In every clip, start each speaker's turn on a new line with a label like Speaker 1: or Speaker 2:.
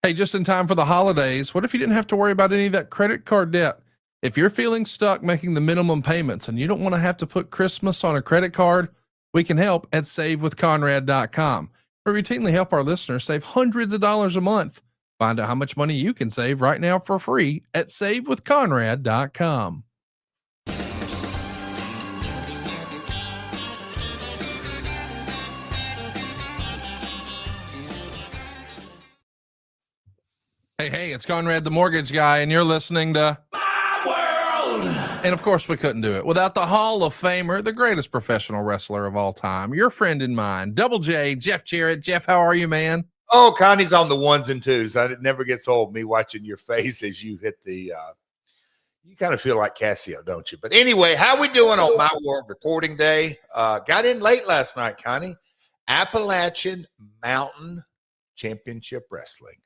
Speaker 1: Hey, just in time for the holidays, what if you didn't have to worry about any of that credit card debt? If you're feeling stuck making the minimum payments and you don't want to have to put Christmas on a credit card, we can help at savewithconrad.com. We routinely help our listeners save hundreds of dollars a month. Find out how much money you can save right now for free at savewithconrad.com. Hey, it's Conrad the Mortgage Guy, and you're listening to My World. And of course, we couldn't do it without the Hall of Famer, the greatest professional wrestler of all time, your friend and mine, Double J, Jeff Jarrett. Jeff, how are you, man?
Speaker 2: Oh, Connie's on the ones and twos. It never gets old, me watching your face as you hit the you kind of feel like Casio, don't you? But anyway, how we doing on My World recording day? Got in late last night, Connie. Appalachian Mountain Championship Wrestling.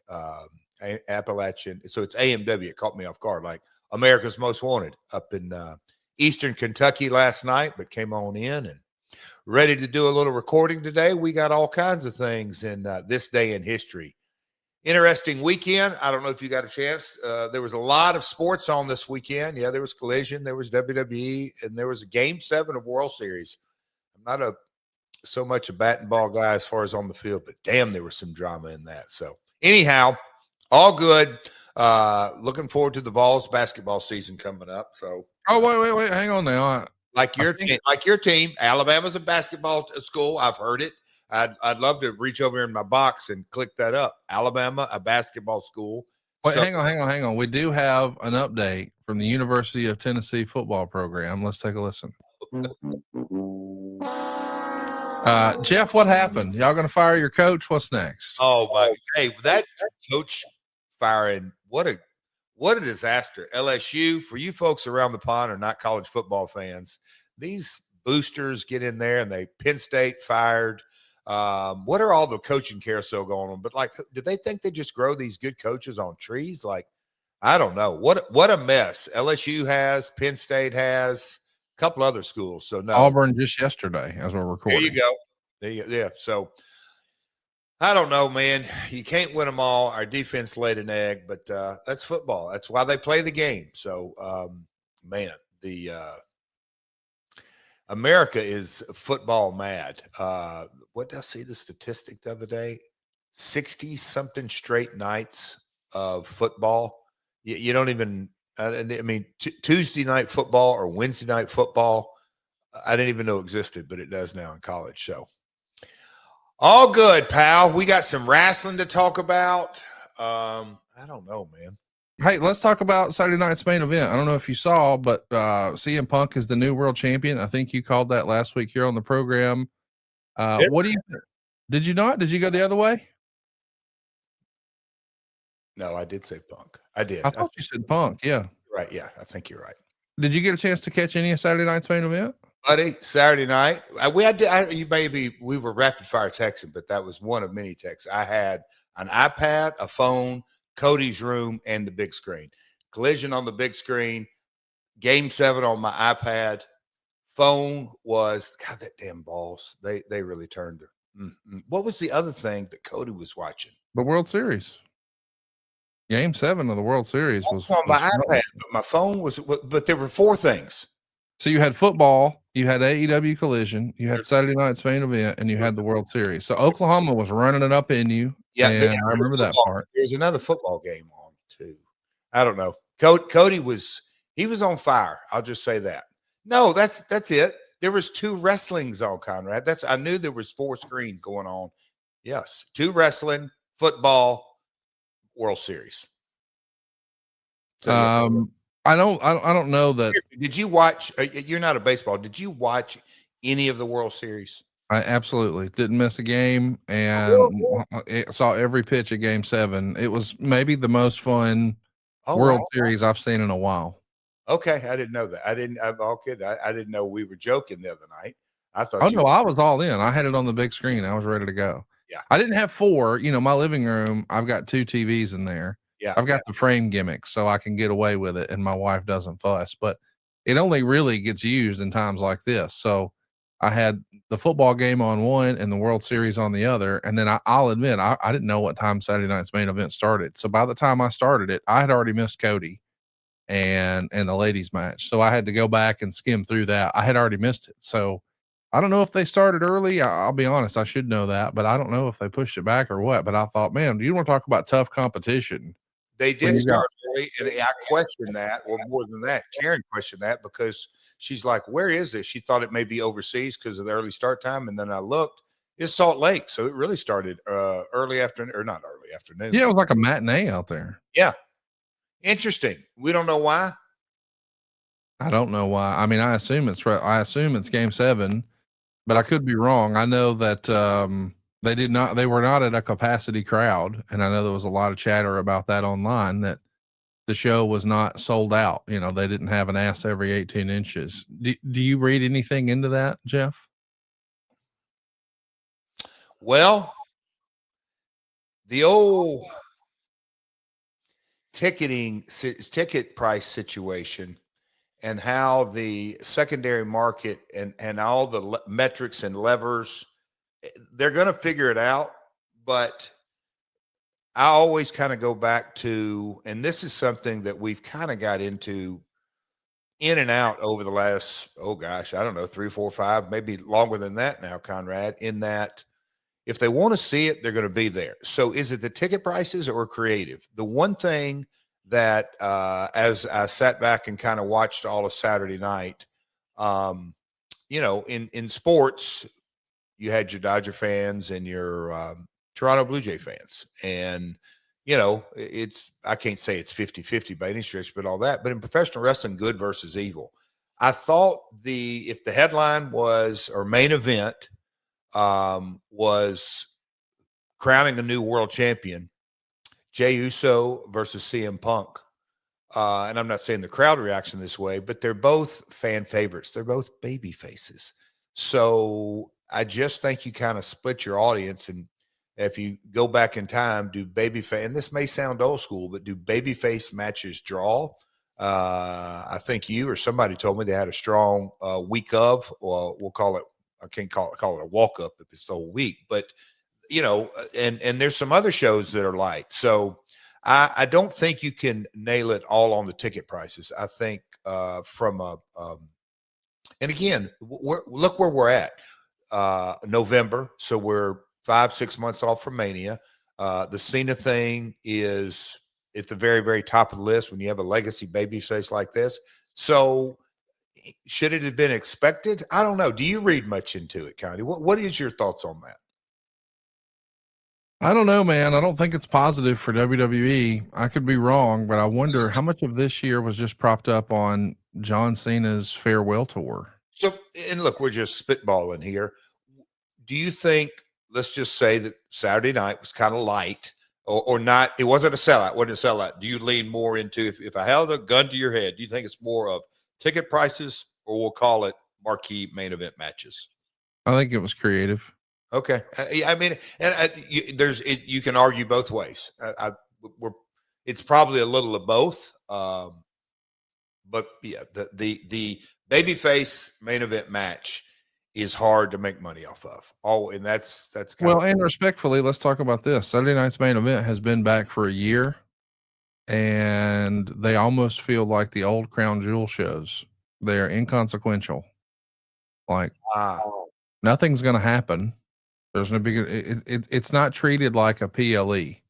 Speaker 2: Appalachian, so it's AMW. It caught me off guard, like America's Most Wanted up in Eastern Kentucky last night, but came on in and ready to do a little recording today. We got all kinds of things in this day in history. Interesting weekend. I don't know if you got a chance. There was a lot of sports on this weekend. Yeah, there was Collision, there was WWE, and there was a Game 7 of World Series. I'm not so much a bat and ball guy as far as on the field, but damn, there was some drama in that. So anyhow, all good. Looking forward to the Vols basketball season coming up. So,
Speaker 1: wait, hang on now.
Speaker 2: Like your team, Alabama's a basketball school. I've heard it. I'd love to reach over in my box and click that up. Alabama, a basketball school.
Speaker 1: Wait, so, hang on. We do have an update from the University of Tennessee football program. Let's take a listen. Jeff, what happened? Y'all going to fire your coach? What's next?
Speaker 2: Oh, my. Hey, that coach firing, what a disaster. LSU, for you folks around the pond are not college football fans. These boosters get in there and Penn State fired. What are all the coaching carousel going on? But like, do they think they just grow these good coaches on trees? Like, I don't know. What a mess. LSU has, Penn State has, a couple other schools. So no.
Speaker 1: Auburn just yesterday as we're recording.
Speaker 2: There you go. Yeah. So I don't know, man. You can't win them all. Our defense laid an egg, but that's football. That's why they play the game. So, man, the America is football mad. What did I see the statistic the other day? 60-something straight nights of football. You don't even – I mean, Tuesday night football or Wednesday night football, I didn't even know existed, but it does now in college. So, all good, pal. We got some wrestling to talk about. I don't know, man.
Speaker 1: Hey, let's talk about Saturday night's main event. I don't know if you saw, but CM Punk is the new world champion. I think you called that last week here on the program. What do you – did you not? Did you go the other way?
Speaker 2: No, I did say Punk. I did.
Speaker 1: I thought you said Punk, yeah.
Speaker 2: Right, yeah. I think you're right.
Speaker 1: Did you get a chance to catch any of Saturday night's main event?
Speaker 2: Buddy, Saturday night, we were rapid fire texting, but that was one of many texts. I had an iPad, a phone, Cody's room, and the big screen. Collision on the big screen, Game 7 on my iPad. Phone was, God, that damn balls. They really turned her. Mm-hmm. What was the other thing that Cody was watching?
Speaker 1: The World Series. Game 7 of the World Series was
Speaker 2: on my iPad, but my phone was, but there were 4 things.
Speaker 1: So you had football, you had AEW Collision, you had Saturday night's main event, and you had the World Series. So Oklahoma was running it up in you.
Speaker 2: Yeah,
Speaker 1: I remember that part.
Speaker 2: There's another football game on too. I don't know. Cody was on fire. I'll just say that. No, that's it. There was 2 wrestlings on, Conrad. I knew there was 4 screens going on. Yes, 2 wrestling, football, World Series.
Speaker 1: So, I don't know that.
Speaker 2: Did you watch? You're not a baseball. Did you watch any of the World Series?
Speaker 1: I absolutely didn't miss a game and saw every pitch of Game 7. It was maybe the most fun World Series I've seen in a while.
Speaker 2: Okay, I didn't know that. I didn't know we were joking the other night. I thought.
Speaker 1: Oh no, I was all in. I had it on the big screen. I was ready to go.
Speaker 2: Yeah,
Speaker 1: I didn't have 4. You know, my living room. I've got 2 TVs in there.
Speaker 2: Yeah,
Speaker 1: I've got the frame gimmick, so I can get away with it, and my wife doesn't fuss. But it only really gets used in times like this. So I had the football game on one and the World Series on the other. And then I'll admit, I didn't know what time Saturday night's main event started. So by the time I started it, I had already missed Cody and the ladies match. So I had to go back and skim through that. I had already missed it. So I don't know if they started early. I'll be honest, I should know that, but I don't know if they pushed it back or what. But I thought, man, do you want to talk about tough competition?
Speaker 2: They did start early, and I questioned that, or more than that, Karen questioned that because she's like, "Where is this?" She thought it may be overseas because of the early start time, and then I looked, it's Salt Lake, so it really started early afternoon, or not early afternoon.
Speaker 1: Yeah, it was like a matinee out there.
Speaker 2: Yeah, interesting. We don't know why.
Speaker 1: I don't know why. I mean, I assume it's game 7, but I could be wrong. I know that they were not at a capacity crowd, and I know there was a lot of chatter about that online, that the show was not sold out. You know, they didn't have an ass every 18 inches. Do you read anything into that, Jeff?
Speaker 2: Well, the old ticket price situation and how the secondary market and all the metrics and levers, they're going to figure it out. But I always kind of go back to, and this is something that we've kind of got into in and out over the last, oh gosh, I don't know, 3, 4, 5, maybe longer than that now, Conrad, in that if they want to see it, they're going to be there. So is it the ticket prices or creative? The one thing that as I sat back and kind of watched all of Saturday night, you know, in sports, you had your Dodger fans and your Toronto Blue Jay fans. And, you know, I can't say it's 50-50 by any stretch, but all that. But in professional wrestling, good versus evil. I thought if the headline was, or main event, was crowning a new world champion, Jey Uso versus CM Punk. And I'm not saying the crowd reaction this way, but they're both fan favorites. They're both baby faces. So I just think you kind of split your audience. And if you go back in time, do babyface, and this may sound old school, but do babyface matches draw? I think you or somebody told me they had a strong week of, or we'll call it, I can't call it a walk up if it's the whole week, but you know, and there's some other shows that are like, so I don't think you can nail it all on the ticket prices. I think from a, and again, look where we're at, November. So we're 5-6 months off from Mania. The Cena thing is at the very, very top of the list when you have a legacy babyface like this. So should it have been expected? I don't know. Do you read much into it, Connie? What is your thoughts on that?
Speaker 1: I don't know, man. I don't think it's positive for WWE. I could be wrong, but I wonder how much of this year was just propped up on John Cena's farewell tour.
Speaker 2: So, and look, we're just spitballing here. Do you think, let's just say that Saturday night was kind of light or not? It wasn't a sellout. Wasn't a sellout. Do you lean more into, if I held a gun to your head, do you think it's more of ticket prices, or we'll call it marquee main event matches?
Speaker 1: I think it was creative.
Speaker 2: Okay. I mean, and you can argue both ways. It's probably a little of both. But yeah, the babyface main event match is hard to make money off of. Oh, and that's
Speaker 1: well, and respectfully, let's talk about this. Saturday night's main event has been back for a year, and they almost feel like the old Crown Jewel shows. They're inconsequential. Like nothing's going to happen. There's no big. It's not treated like a PLE.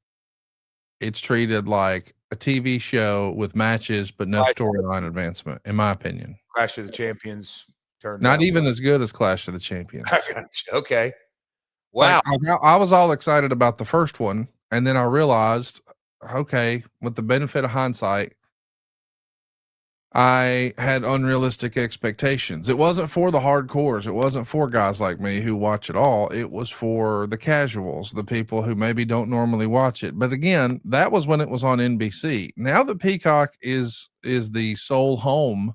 Speaker 1: It's treated like a TV show with matches, but no storyline advancement, in my opinion.
Speaker 2: Clash of the Champions turned
Speaker 1: not even as good as Clash of the Champions.
Speaker 2: Okay. Wow.
Speaker 1: Like, I was all excited about the first one, and then I realized, okay, with the benefit of hindsight, I had unrealistic expectations. It wasn't for the hardcores. It wasn't for guys like me who watch it all. It was for the casuals, the people who maybe don't normally watch it. But again, that was when it was on NBC. Now that Peacock is the sole home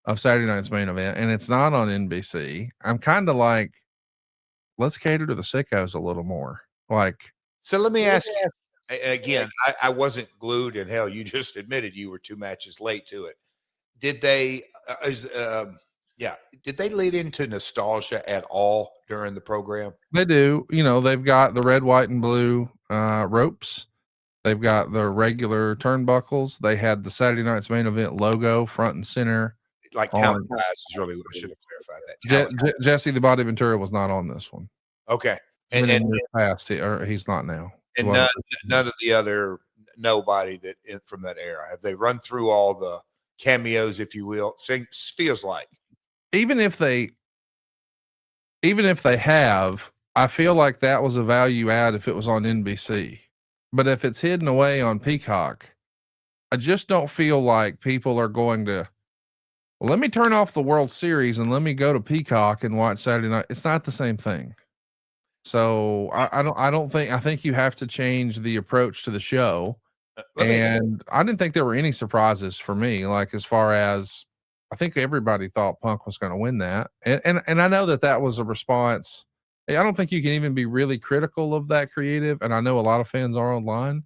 Speaker 1: of Saturday night's main event, and it's not on NBC, I'm kind of like, let's cater to the sickos a little more. Like,
Speaker 2: so let me ask you, again, I wasn't glued, and hell, you just admitted you were 2 matches late to it. Did they Yeah. Did they lead into nostalgia at all during the program?
Speaker 1: They do. You know, they've got the red, white, and blue ropes. They've got the regular turnbuckles. They had the Saturday Night's Main Event logo front and center.
Speaker 2: Like
Speaker 1: On
Speaker 2: talent guys is really, I should have clarified that.
Speaker 1: Jesse the Body Ventura was not on this one.
Speaker 2: Okay.
Speaker 1: And in years past, he's not now.
Speaker 2: And none of the other nobody that from that era. Have they run through all the cameos, if you will? Feels like
Speaker 1: even if they have, I feel like that was a value add if it was on NBC. But if it's hidden away on Peacock, I just don't feel like people are going to, well, let me turn off the World Series and let me go to Peacock and watch Saturday night. It's not the same thing. So I think you have to change the approach to the show. And I didn't think there were any surprises for me. Like, as far as, I think everybody thought Punk was going to win that. And I know that was a response. I don't think you can even be really critical of that creative. And I know a lot of fans are online,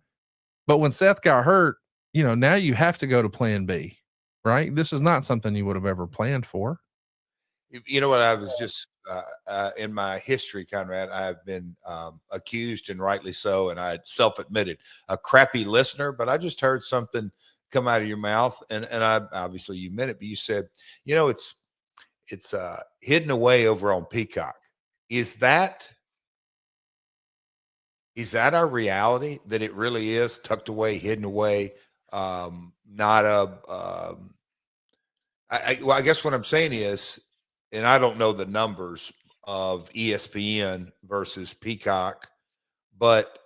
Speaker 1: but when Seth got hurt, you know, now you have to go to plan B, right? This is not something you would have ever planned for.
Speaker 2: You know what? I was just, in my history, Conrad, I've been accused, and rightly so, and I self-admitted, a crappy listener, but I just heard something come out of your mouth, and I obviously you meant it, but you said, you know, it's hidden away over on Peacock. Is that our reality, that it really is tucked away, hidden away? Not a well, I guess what I'm saying is, and I don't know the numbers of ESPN versus Peacock, but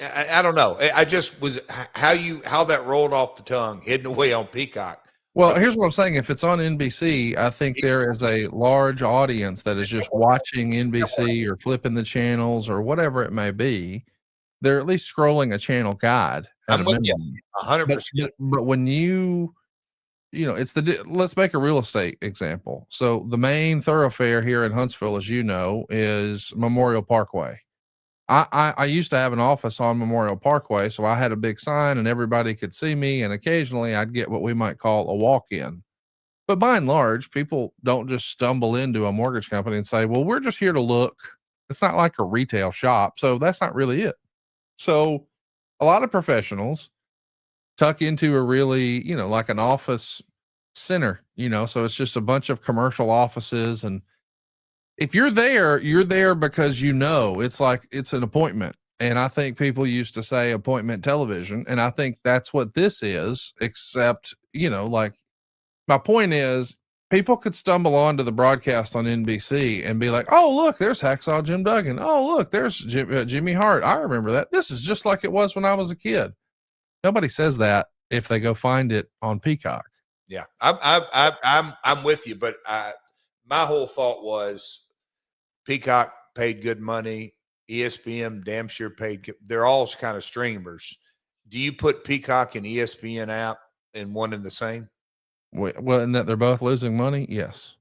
Speaker 2: I don't know. I just was how that rolled off the tongue, hidden away on Peacock.
Speaker 1: Well, here's what I'm saying. If it's on NBC, I think there is a large audience that is just watching NBC or flipping the channels or whatever it may be. They're at least scrolling a channel guide.
Speaker 2: I'm with you 100%.
Speaker 1: But when you know, let's make a real estate example. So the main thoroughfare here in Huntsville, as you know, is Memorial Parkway. I used to have an office on Memorial Parkway, so I had a big sign and everybody could see me. And occasionally I'd get what we might call a walk-in. But by and large, people don't just stumble into a mortgage company and say, well, we're just here to look. It's not like a retail shop. So that's not really it. So a lot of professionals tuck into a really, you know, like an office center, you know, so it's just a bunch of commercial offices. And if you're there because, you know, it's like, it's an appointment. And I think people used to say appointment television. And I think that's what this is, except, you know, like, my point is, people could stumble onto the broadcast on NBC and be like, oh, look, there's Hacksaw Jim Duggan. Oh, look, there's Jimmy Hart. I remember that. This is just like it was when I was a kid. Nobody says that if they go find it on Peacock.
Speaker 2: Yeah, I'm with you, but my whole thought was Peacock paid good money. ESPN damn sure paid good. They're all kind of streamers. Do you put Peacock and ESPN app in one and the same?
Speaker 1: Well, and that they're both losing money. Yes.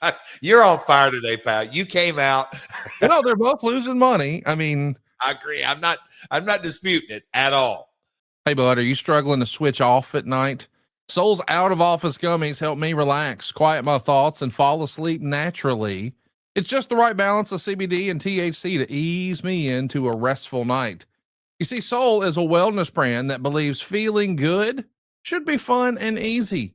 Speaker 2: God, you're on fire today, pal. You came out.
Speaker 1: No, they're both losing money. I mean,
Speaker 2: I agree. I'm not disputing it at all.
Speaker 1: Hey, bud, are you struggling to switch off at night? Soul's out of office gummies help me relax, quiet my thoughts, and fall asleep naturally. It's just the right balance of CBD and THC to ease me into a restful night. You see, Soul is a wellness brand that believes feeling good should be fun and easy.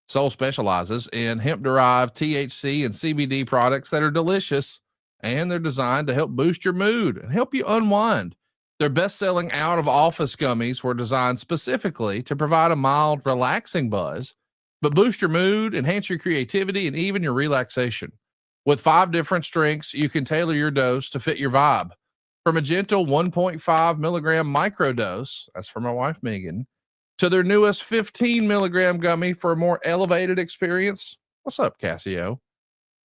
Speaker 1: Soul specializes in hemp-derived THC and CBD products that are delicious, and they're designed to help boost your mood and help you unwind. Their best-selling out-of-office gummies were designed specifically to provide a mild, relaxing buzz, but boost your mood, enhance your creativity, and even your relaxation. With 5 different strengths, you can tailor your dose to fit your vibe. From a gentle 1.5 milligram microdose, that's for my wife, Megan, to their newest 15 milligram gummy for a more elevated experience. What's up, Casio?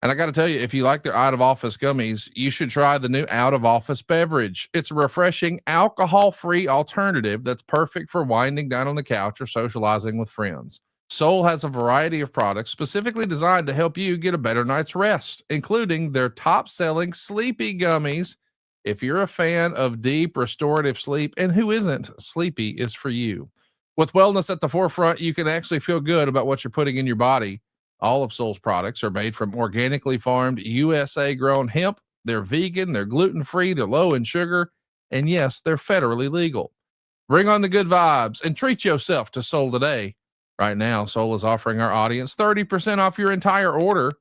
Speaker 1: And I got to tell you, if you like their out-of-office gummies, you should try the new out-of-office beverage. It's a refreshing, alcohol-free alternative that's perfect for winding down on the couch or socializing with friends. Soul has a variety of products specifically designed to help you get a better night's rest, including their top-selling Sleepy Gummies. If you're a fan of deep, restorative sleep, and who isn't, Sleepy is for you. With wellness at the forefront, you can actually feel good about what you're putting in your body. All of Soul's products are made from organically farmed, USA grown hemp. They're vegan, they're gluten free, they're low in sugar, and yes, they're federally legal. Bring on the good vibes and treat yourself to Soul today. Right now, Soul is offering our audience 30% off your entire order.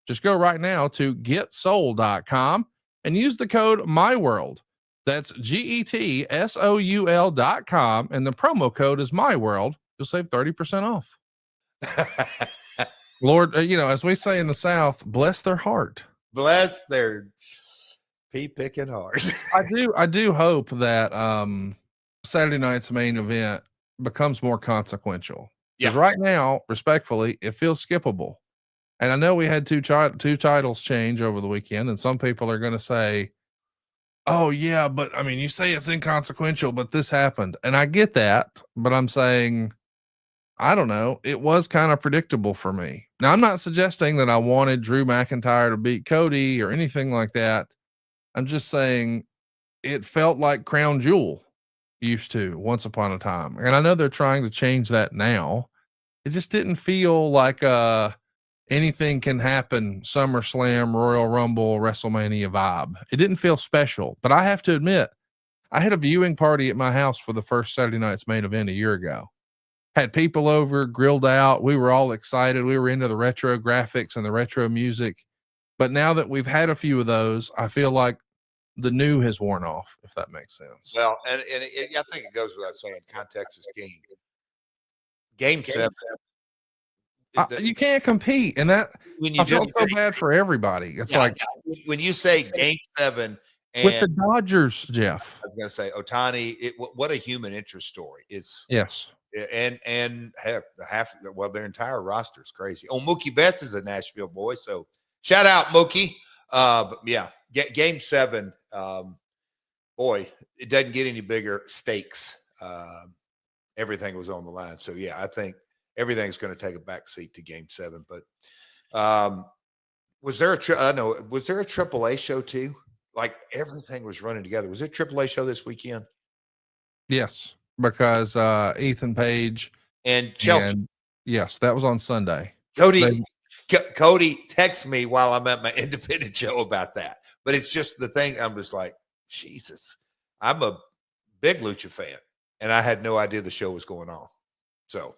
Speaker 1: Just go right now to getsoul.com and use the code MyWorld. That's GETSOUL.com. And the promo code is MyWorld. You'll save 30% off. Lord, as we say in the South, bless their heart.
Speaker 2: Bless their pea picking heart.
Speaker 1: I do hope that Saturday night's main event becomes more consequential. Because right now, respectfully, it feels skippable. And I know we had two titles change over the weekend, and some people are going to say, oh yeah, but I mean, you say it's inconsequential, but this happened. And I get that, but I'm saying, I don't know. It was kind of predictable for me. Now, I'm not suggesting that I wanted Drew McIntyre to beat Cody or anything like that. I'm just saying it felt like Crown Jewel used to once upon a time. And I know they're trying to change that now. It just didn't feel like anything can happen SummerSlam, Royal Rumble, WrestleMania vibe. It didn't feel special, but I have to admit, I had a viewing party at my house for the first Saturday night's main event a year ago. Had people over, grilled out. We were all excited. We were into the retro graphics and the retro music. But now that we've had a few of those, I feel like the new has worn off, if that makes sense.
Speaker 2: Well, and I think it goes without saying, context is king. Game 7.
Speaker 1: You can't compete, and that
Speaker 2: when you
Speaker 1: I felt so bad for everybody. It's
Speaker 2: when you say Game 7 and
Speaker 1: with the Dodgers, Jeff.
Speaker 2: I was going to say Ohtani. What a human interest story. It's
Speaker 1: yes,
Speaker 2: and heck, their entire roster is crazy. Oh, Mookie Betts is a Nashville boy, so shout out Mookie. But yeah, Game 7. Boy, it doesn't get any bigger stakes. Everything was on the line, so yeah, I think everything's going to take a back seat to Game 7. But was there a AAA show too? Like everything was running together. Was it a AAA show this weekend?
Speaker 1: Yes, because Ethan Page
Speaker 2: and Chelsea.
Speaker 1: Yes, that was on Sunday.
Speaker 2: Cody texts me while I'm at my independent show about that. But it's just the thing. I'm just like, Jesus, I'm a big Lucha fan, and I had no idea the show was going on. So.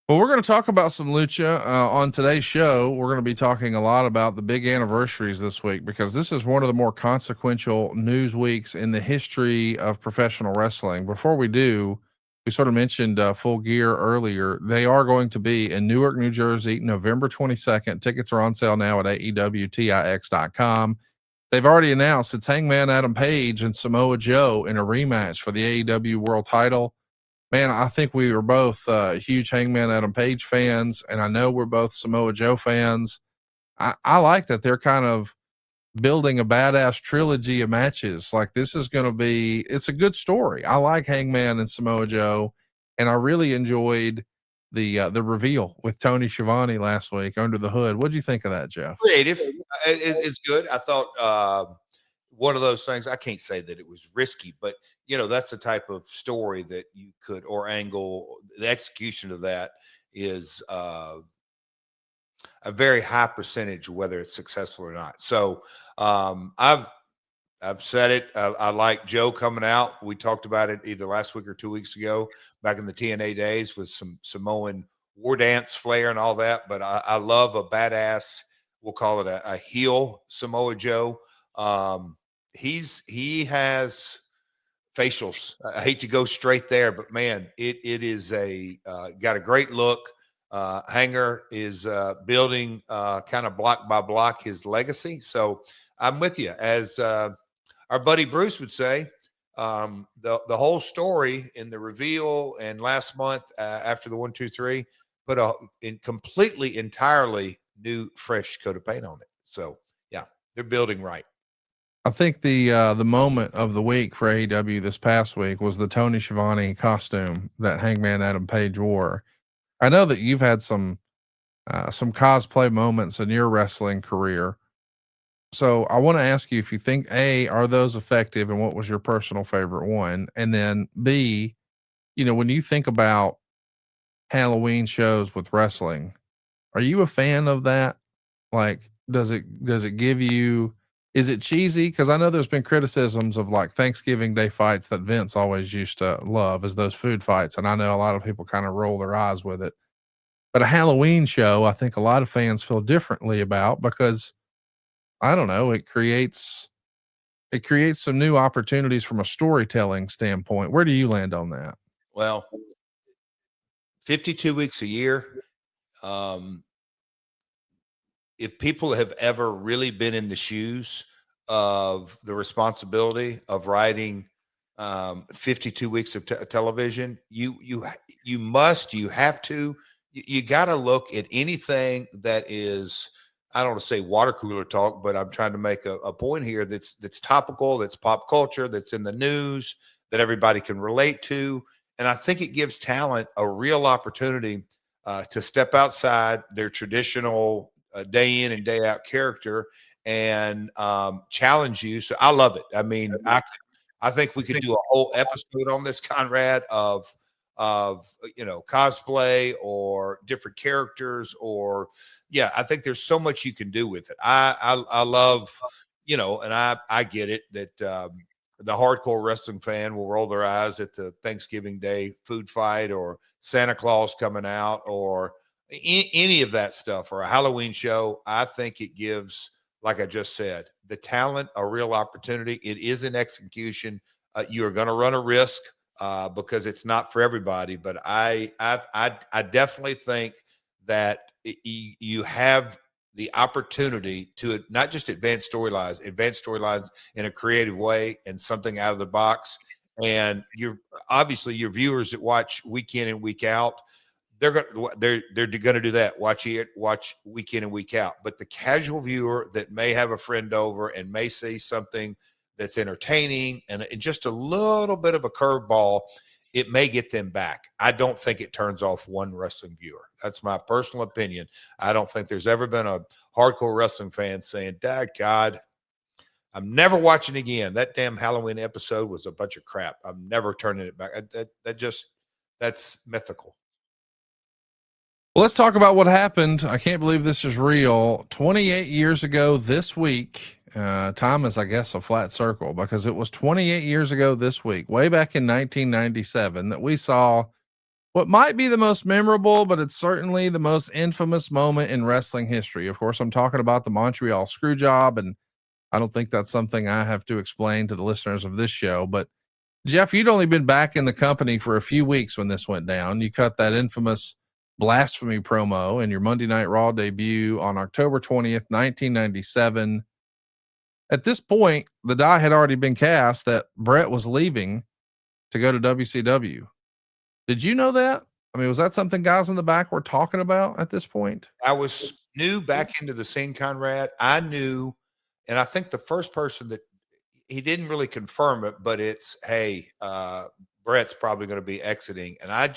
Speaker 1: Well, we're going to talk about some Lucha on today's show. We're going to be talking a lot about the big anniversaries this week, because this is one of the more consequential news weeks in the history of professional wrestling. Before we do, we sort of mentioned Full Gear earlier. They are going to be in Newark, New Jersey, November 22nd. Tickets are on sale now at AEWTIX.com. They've already announced it's Hangman Adam Page and Samoa Joe in a rematch for the AEW World Title. Man, I think we were both huge Hangman Adam Page fans, and I know we're both Samoa Joe fans. I like that they're kind of building a badass trilogy of matches. Like, this is going to be, it's a good story. I like Hangman and Samoa Joe, and I really enjoyed the reveal with Tony Schiavone last week, Under the Hood. What'd you think of that, Jeff?
Speaker 2: Creative. It's good. I thought one of those things, I can't say that it was risky, but that's the type of story that you could, or angle, the execution of that is a very high percentage, whether it's successful or not. So I've said it. I like Joe coming out. We talked about it either last week or 2 weeks ago, back in the TNA days, with some Samoan war dance flair and all that. But I love a badass, we'll call it a heel Samoa Joe. He has facials. I hate to go straight there, but man, it is got a great look. Hanger is building kind of block by block his legacy. So I'm with you. As our buddy Bruce would say, the whole story in the reveal and last month after the 1, 2, 3 put a completely entirely new fresh coat of paint on it. So yeah, they're building right.
Speaker 1: I think the moment of the week for AEW this past week was the Tony Schiavone costume that Hangman Adam Page wore. I know that you've had some cosplay moments in your wrestling career. So I want to ask you if you think A, are those effective, and what was your personal favorite one? And then B, when you think about Halloween shows with wrestling, Are you a fan of that? Like, does it give you, is it cheesy? Because I know there's been criticisms of like Thanksgiving Day fights that Vince always used to love as those food fights. And I know a lot of people kind of roll their eyes with it. But a Halloween show, I think a lot of fans feel differently about because I don't know, it creates some new opportunities from a storytelling standpoint. Where do you land on that?
Speaker 2: Well, 52 weeks a year. Um, if people have ever really been in the shoes of the responsibility of writing 52 weeks of television, you have to, you got to look at anything that is, I don't want to say water cooler talk, but I'm trying to make a point here that's topical, that's pop culture, that's in the news, that everybody can relate to. And I think it gives talent a real opportunity to step outside their traditional day in and day out character and challenge you. So I love it. I mean, I think we could do a whole episode on this, Conrad, of cosplay or different characters, or yeah, I think there's so much you can do with it. I love, and I get it that the hardcore wrestling fan will roll their eyes at the Thanksgiving Day food fight or Santa Claus coming out or any of that stuff, or a Halloween show. I think it gives, like I just said, the talent a real opportunity. It is an execution. You're going to run a risk because it's not for everybody. But I definitely think that you have the opportunity to not just advance storylines in a creative way and something out of the box. And you're obviously your viewers that watch week in and week out, they're going to do that. Watch week in and week out. But the casual viewer that may have a friend over and may see something that's entertaining and just a little bit of a curveball, it may get them back. I don't think it turns off one wrestling viewer. That's my personal opinion. I don't think there's ever been a hardcore wrestling fan saying, "Dad, God, I'm never watching again. That damn Halloween episode was a bunch of crap. I'm never turning it back." That's mythical.
Speaker 1: Well, let's talk about what happened. I can't believe this is real. 28 years ago this week, time is, I guess, a flat circle because it was 28 years ago this week, way back in 1997, that we saw what might be the most memorable, but it's certainly the most infamous moment in wrestling history. Of course, I'm talking about the Montreal Screwjob, and I don't think that's something I have to explain to the listeners of this show. But Jeff, you'd only been back in the company for a few weeks when this went down. You cut that infamous blasphemy promo in your Monday Night Raw debut on October 20th, 1997. At this point, the die had already been cast that Brett was leaving to go to WCW. Did you know that? I mean, was that something guys in the back were talking about at this point?
Speaker 2: I was new back into the scene, Conrad. I knew, and I think the first person that he didn't really confirm it, but it's, hey, Brett's probably going to be exiting. And I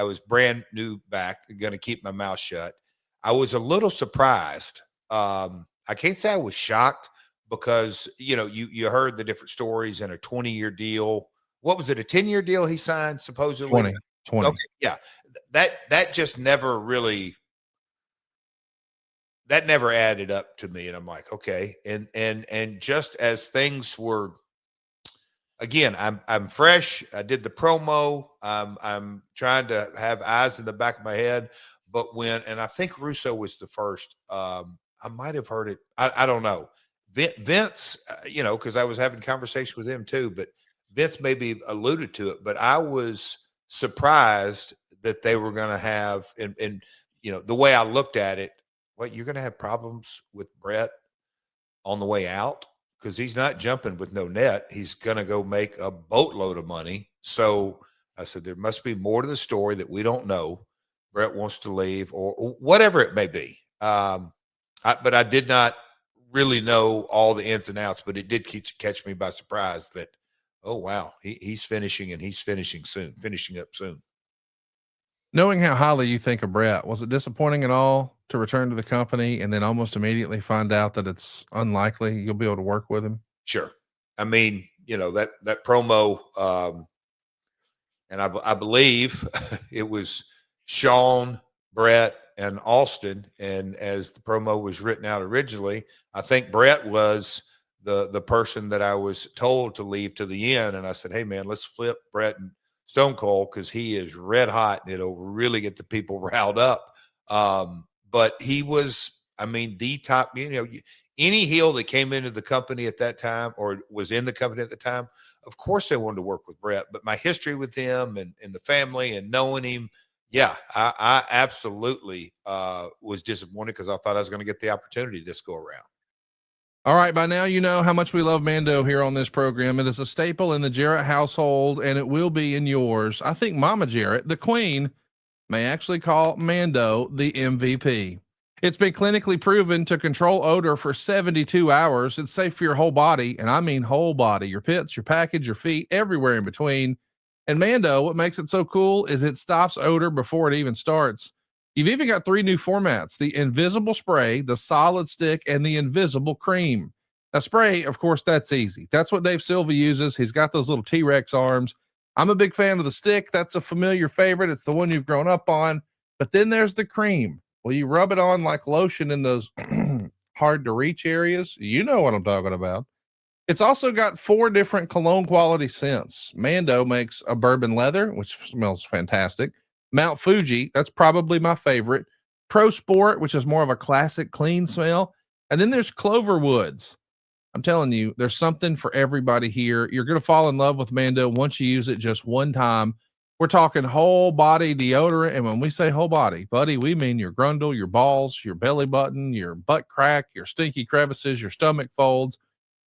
Speaker 2: was brand new back, going to keep my mouth shut. I was a little surprised. I can't say I was shocked because, you heard the different stories in a 20-year deal. What was it? A 10-year deal he signed supposedly?
Speaker 1: 20.
Speaker 2: Okay. Yeah. That just never really, that never added up to me. And I'm like, okay. And just as things were, again, I'm fresh. I did the promo. I'm trying to have eyes in the back of my head. But and I think Russo was the first, I might've heard it. I don't know. Vince, cause I was having conversation with him too, but Vince maybe alluded to it, but I was surprised that they were going to have, and the way I looked at it, what, you're going to have problems with Brett on the way out because he's not jumping with no net. He's going to go make a boatload of money. So I said, there must be more to the story that we don't know. Brett wants to leave or whatever it may be. But I did not really know all the ins and outs, but it did catch me by surprise that, oh, wow, he's finishing and he's finishing up soon.
Speaker 1: Knowing how highly you think of Brett, was it disappointing at all to return to the company and then almost immediately find out that it's unlikely you'll be able to work with him?
Speaker 2: Sure. I mean, that promo, and I believe it was Sean, Brett, and Austin. And as the promo was written out originally, I think Brett was the person that I was told to leave to the end. And I said, hey man, let's flip Brett and Stone Cold, because he is red hot and it'll really get the people riled up. But he was, I mean, the top, any heel that came into the company at that time or was in the company at the time, of course they wanted to work with Brett. But my history with him and the family and knowing him, yeah, I absolutely was disappointed, because I thought I was going to get the opportunity this go around.
Speaker 1: All right, by now you know how much we love Mando here on this program. It is a staple in the Jarrett household, and it will be in yours. I think Mama Jarrett, the queen, may actually call Mando the MVP. It's been clinically proven to control odor for 72 hours. It's safe for your whole body, and I mean whole body, your pits, your package, your feet, everywhere in between. And Mando, what makes it so cool is it stops odor before it even starts. You've even got 3 new formats: the invisible spray, the solid stick, and the invisible cream. Now, spray, of course, that's easy. That's what Dave Silva uses. He's got those little T-Rex arms. I'm a big fan of the stick. That's a familiar favorite. It's the one you've grown up on. But then there's the cream. Well, you rub it on like lotion in those hard to reach areas. You know what I'm talking about. It's also got 4 different cologne quality scents. Mando makes a bourbon leather, which smells fantastic. Mount Fuji, that's probably my favorite. Pro Sport, which is more of a classic clean smell. And then there's Clover Woods. I'm telling you, there's something for everybody here. You're going to fall in love with Mando once you use it just one time. We're talking whole body deodorant. And when we say whole body, buddy, we mean your grundle, your balls, your belly button, your butt crack, your stinky crevices, your stomach folds.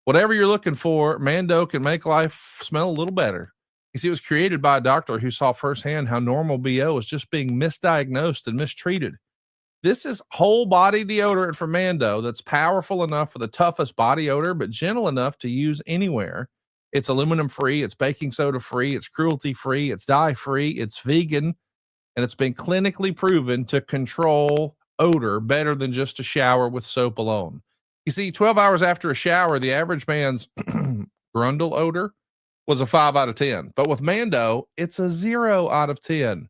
Speaker 1: Whatever you're looking for, Mando can make life smell a little better. You see, it was created by a doctor who saw firsthand how normal BO is just being misdiagnosed and mistreated. This is whole body deodorant from Mando that's powerful enough for the toughest body odor, but gentle enough to use anywhere. It's aluminum free, it's baking soda free, it's cruelty free, it's dye free, it's vegan, and it's been clinically proven to control odor better than just a shower with soap alone. You see, 12 hours after a shower, the average man's grundle odor was a 5 out of 10. But with Mando, it's a 0 out of 10.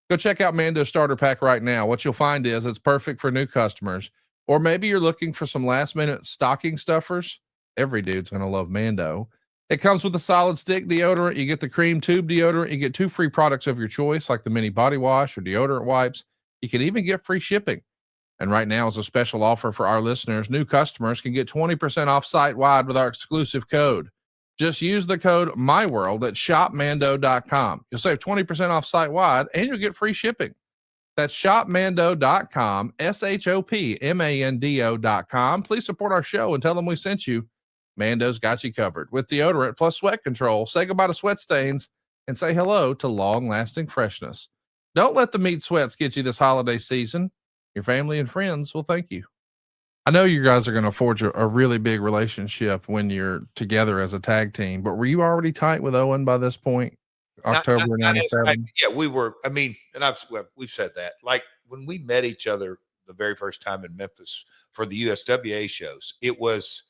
Speaker 1: Go check out Mando Starter Pack right now. What you'll find is it's perfect for new customers, or maybe you're looking for some last minute stocking stuffers. Every dude's going to love Mando. It comes with a solid stick deodorant. You get the cream tube deodorant. You get 2 free products of your choice, like the mini body wash or deodorant wipes. You can even get free shipping. And right now is a special offer for our listeners. New customers can get 20% off site-wide with our exclusive code. Just use the code MyWorld at shopmando.com. You'll save 20% off site-wide, and you'll get free shipping. That's shopmando.com, shopmando.com. Please support our show and tell them we sent you. Mando's got you covered with deodorant plus sweat control. Say goodbye to sweat stains and say hello to long-lasting freshness. Don't let the meat sweats get you this holiday season. Your family and friends will thank you. I know you guys are going to forge a really big relationship when you're together as a tag team, but were you already tight with Owen by this point? October 97?
Speaker 2: Yeah, we were. I mean, and we've said that. Like when we met each other the very first time in Memphis for the USWA shows, it was,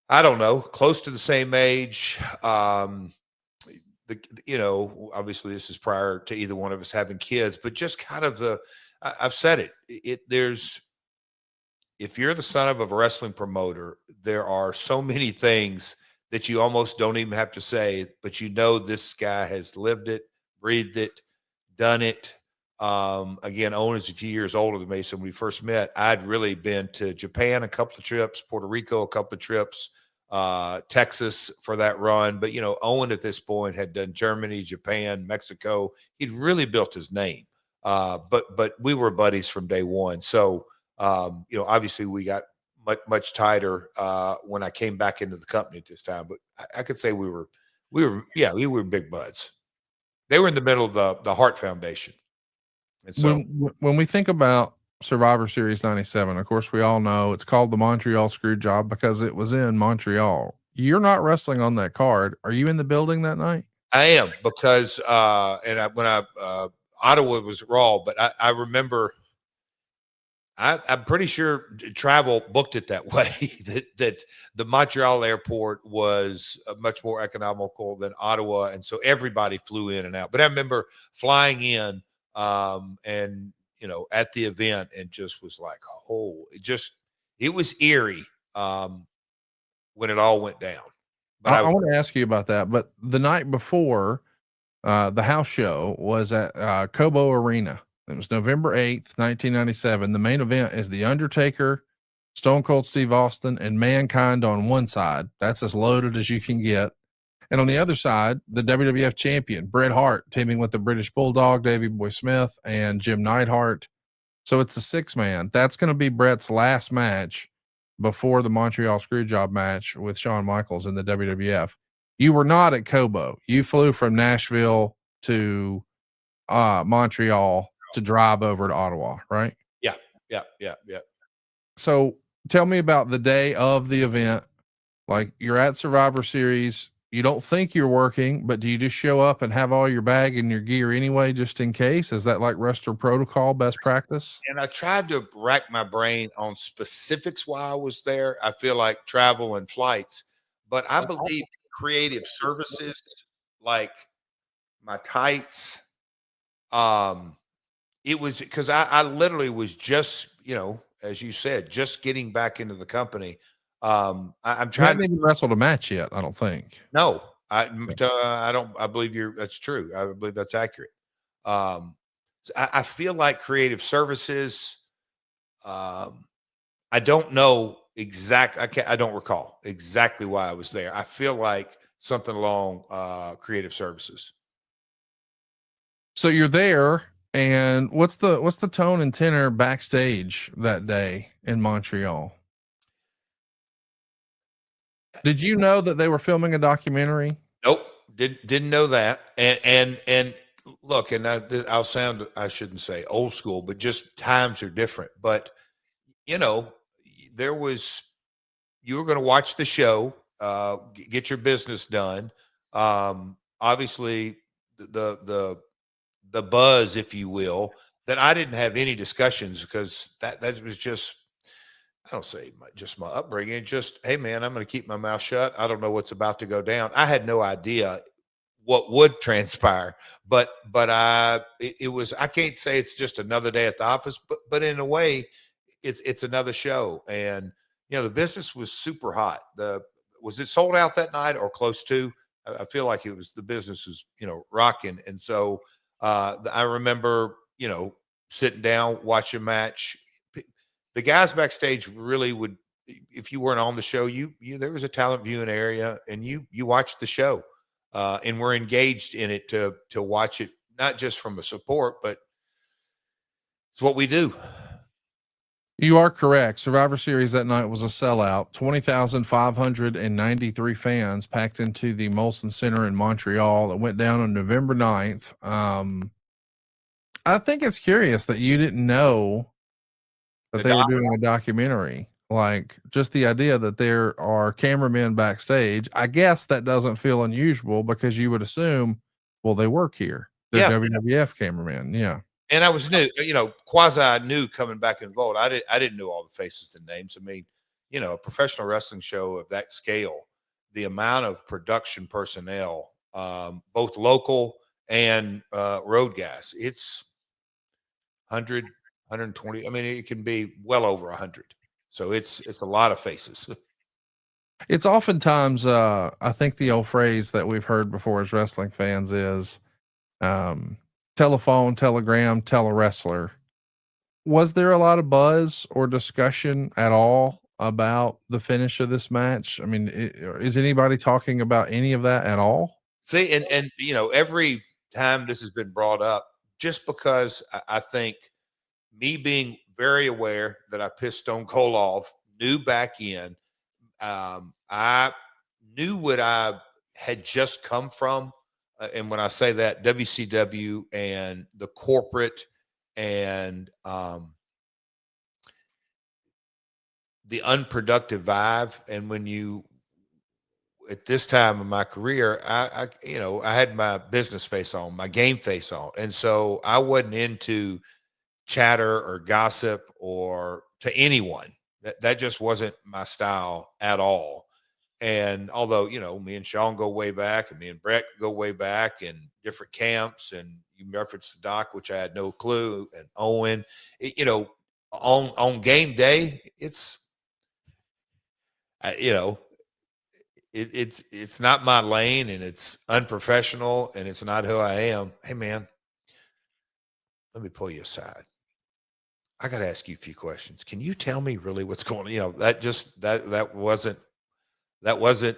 Speaker 2: I don't know, close to the same age. Obviously this is prior to either one of us having kids, but just kind of I've said it. If you're the son of a wrestling promoter, there are so many things that you almost don't even have to say, but this guy has lived it, breathed it, done it. Again, Owen is a few years older than me. So when we first met, I'd really been to Japan a couple of trips, Puerto Rico a couple of trips, Texas for that run. But, Owen at this point had done Germany, Japan, Mexico. He'd really built his name. But we were buddies from day one. So, obviously we got much tighter when I came back into the company at this time. But I could say we were big buds. They were in the middle of the Hart Foundation. And so
Speaker 1: when we think about Survivor Series 97, of course, we all know it's called the Montreal Screwjob because it was in Montreal. You're not wrestling on that card. Are you in the building that night?
Speaker 2: I am, because when Ottawa was Raw, but I remember, I'm pretty sure travel booked it that way, that the Montreal airport was much more economical than Ottawa. And so everybody flew in and out. But I remember flying in and, at the event, and just was like, oh, it was eerie when it all went down. But
Speaker 1: I want to ask you about that. But the night before, the house show was at Cobo Arena. It was November 8th, 1997. The main event is The Undertaker, Stone Cold Steve Austin, and Mankind on one side. That's as loaded as you can get. And on the other side, the WWF champion, Bret Hart, teaming with the British Bulldog, Davey Boy Smith, and Jim Neidhart. So it's a 6-man. That's going to be Bret's last match before the Montreal Screwjob match with Shawn Michaels in the WWF. You were not at Cobo. You flew from Nashville to Montreal to drive over to Ottawa, right?
Speaker 2: Yeah.
Speaker 1: So tell me about the day of the event. Like, you're at Survivor Series. You don't think you're working, but do you just show up and have all your bag and your gear anyway, just in case? Is that like wrestler protocol, best practice?
Speaker 2: And I tried to rack my brain on specifics while I was there. I feel like travel and flights, but I believe creative services, like my tights. It was because I literally was just, as you said, just getting back into the company. I'm
Speaker 1: You
Speaker 2: trying
Speaker 1: haven't even wrestled a match yet, I don't think.
Speaker 2: No, I don't. I believe that's true. I believe that's accurate. So I feel like creative services. I don't know I don't recall exactly why I was there. I feel like something along creative services.
Speaker 1: So you're there, and what's the tone and tenor backstage that day in Montreal? Did you know that they were filming a documentary?
Speaker 2: Nope, didn't know that. And look, and I'll sound, I shouldn't say old school, but just times are different. But there was, you were going to watch the show, get your business done. Obviously, the buzz, if you will, that I didn't have any discussions, because that was just, I don't say just my upbringing. Just, hey man, I'm going to keep my mouth shut. I don't know what's about to go down. I had no idea what would transpire, but it was, I can't say it's just another day at the office, but in a way, it's another show. And the business was super hot. Was it sold out that night or close to? I feel like it was, the business was rocking. And so I remember sitting down, watching a match. The guys backstage really would, if you weren't on the show, you there was a talent viewing area, and you watched the show, and we're engaged in it to watch it, not just from a support, but it's what we do.
Speaker 1: You are correct. Survivor Series that night was a sellout. 20,593 fans packed into the Molson Center in Montreal. It went down on November 9th. I think it's curious that you didn't know that they were doing a documentary. Like, just the idea that there are cameramen backstage, I guess that doesn't feel unusual, because you would assume, well, they work here. They're WWF cameramen. Yeah.
Speaker 2: And I was new, quasi new coming back involved. I didn't know all the faces and names. I mean, a professional wrestling show of that scale, the amount of production personnel, both local and road guys, it's 100, 120. I mean, it can be well over 100. So it's a lot of faces.
Speaker 1: It's oftentimes, I think the old phrase that we've heard before as wrestling fans is, telephone, telegram, tell a wrestler. Was there a lot of buzz or discussion at all about the finish of this match? I mean, is anybody talking about any of that at all?
Speaker 2: See, and every time this has been brought up, just because I think, me being very aware that I pissed Stone Cold off, knew back in, I knew what I had just come from. And when I say that, WCW and the corporate and the unproductive vibe. And when you, at this time of my career, I had my business face on, my game face on. And so I wasn't into chatter or gossip or to anyone. That just wasn't my style at all. And although, you know, me and Sean go way back and me and Brett go way back in different camps, and you referenced the Doc, which I had no clue, and Owen, you know, on game day, it's, you know, it's not my lane, and it's unprofessional, and it's not who I am. Hey man, let me pull you aside. I got to ask you a few questions. Can you tell me really what's going on? You know, that wasn't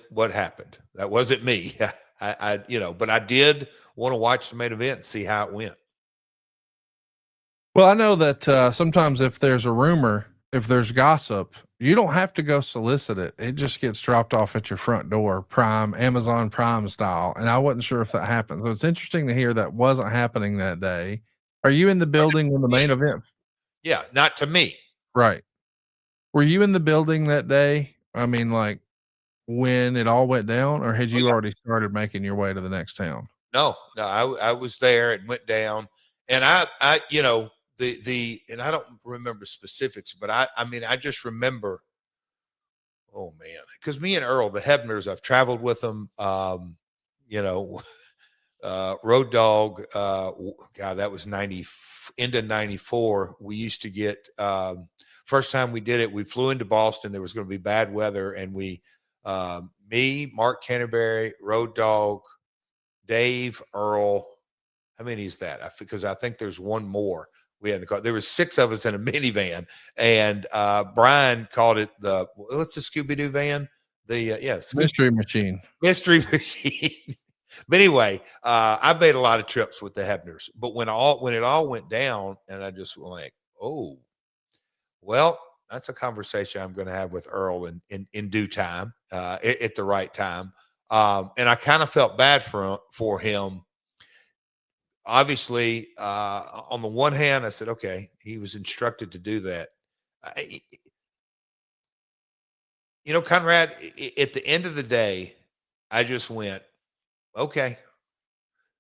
Speaker 2: what happened. That wasn't me. You know, but I did want to watch the main event and see how it went.
Speaker 1: Well, I know that sometimes if there's a rumor, if there's gossip, you don't have to go solicit it. It just gets dropped off at your front door, Amazon Prime style. And I wasn't sure if that happened. So it's interesting to hear that wasn't happening that day. Are you in the building when the main event?
Speaker 2: Yeah, not to me.
Speaker 1: Right. Were you in the building that day? I mean, like when it all went down, or had you already started making your way to the next town?
Speaker 2: No, I was there and went down, and you know, and I don't remember specifics, but I mean, I just remember, oh man, because me and Earl, the Hebners, I've traveled with them, you know, Road Dog, God, that was into 94. We used to get, first time we did it, we flew into Boston. There was going to be bad weather. And me, Mark Canterbury, Road Dog, Dave, Earl, how many is that? Because I think there's one more we had in the car. There was 6 of us in a minivan, and Brian called it what's the Scooby-Doo van?
Speaker 1: Mystery Machine.
Speaker 2: Mystery Machine. But anyway, I've made a lot of trips with the Hebners, but when it all went down, and I just went like, oh, well, that's a conversation I'm going to have with Earl in due time, at the right time. And I kind of felt bad for him. Obviously, on the one hand, I said, okay, he was instructed to do that. You know, Conrad, at the end of the day, I just went, okay,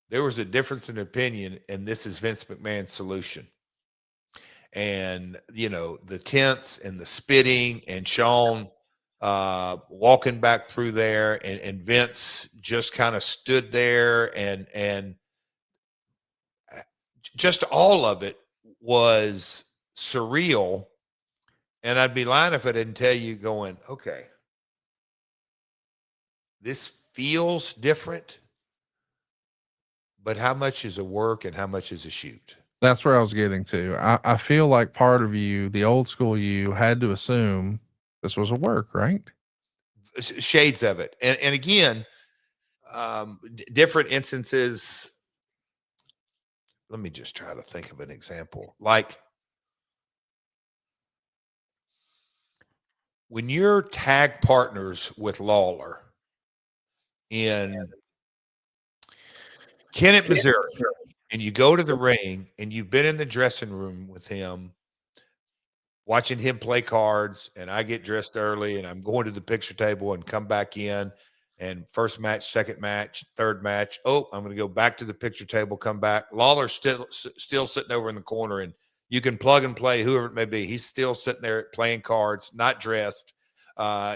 Speaker 2: there was a difference in opinion, and this is Vince McMahon's solution. And, you know, the tents and the spitting and Sean walking back through there, and Vince just kind of stood there, and just all of it was surreal. And I'd be lying if I didn't tell you going, okay, this feels different, but how much is a work and how much is a shoot?
Speaker 1: That's where I was getting to. I feel like part of you, the old school you, had to assume this was a work, right?
Speaker 2: Shades of it. And again, different instances. Let me just try to think of an example. Like when you're tag partners with Lawler in Kennett, Missouri, and you go to the ring and you've been in the dressing room with him, watching him play cards, and I get dressed early and I'm going to the picture table and come back in, and first match, second match, third match. Oh, I'm going to go back to the picture table, come back. Lawler's still sitting over in the corner, and you can plug and play whoever it may be. He's still sitting there playing cards, not dressed.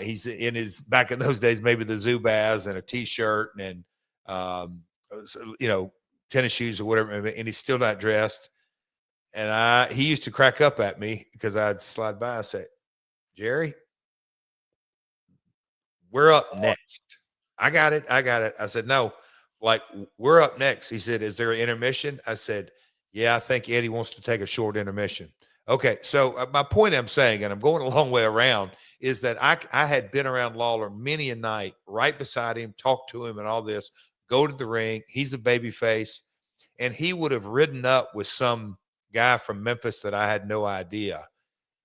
Speaker 2: He's in his, back in those days, maybe the Zubaz and a t-shirt and, you know, tennis shoes or whatever, and he's still not dressed. And he used to crack up at me because I'd slide by and say, Jerry, we're up next. I got it. I said, no, like, we're up next. He said, is there an intermission? I said, yeah, I think Eddie wants to take a short intermission. Okay. So my point I'm saying, and I'm going a long way around, is that I had been around Lawler many a night, right beside him, talk to him and all this, go to the ring. He's a baby face, and he would have ridden up with some guy from Memphis that I had no idea.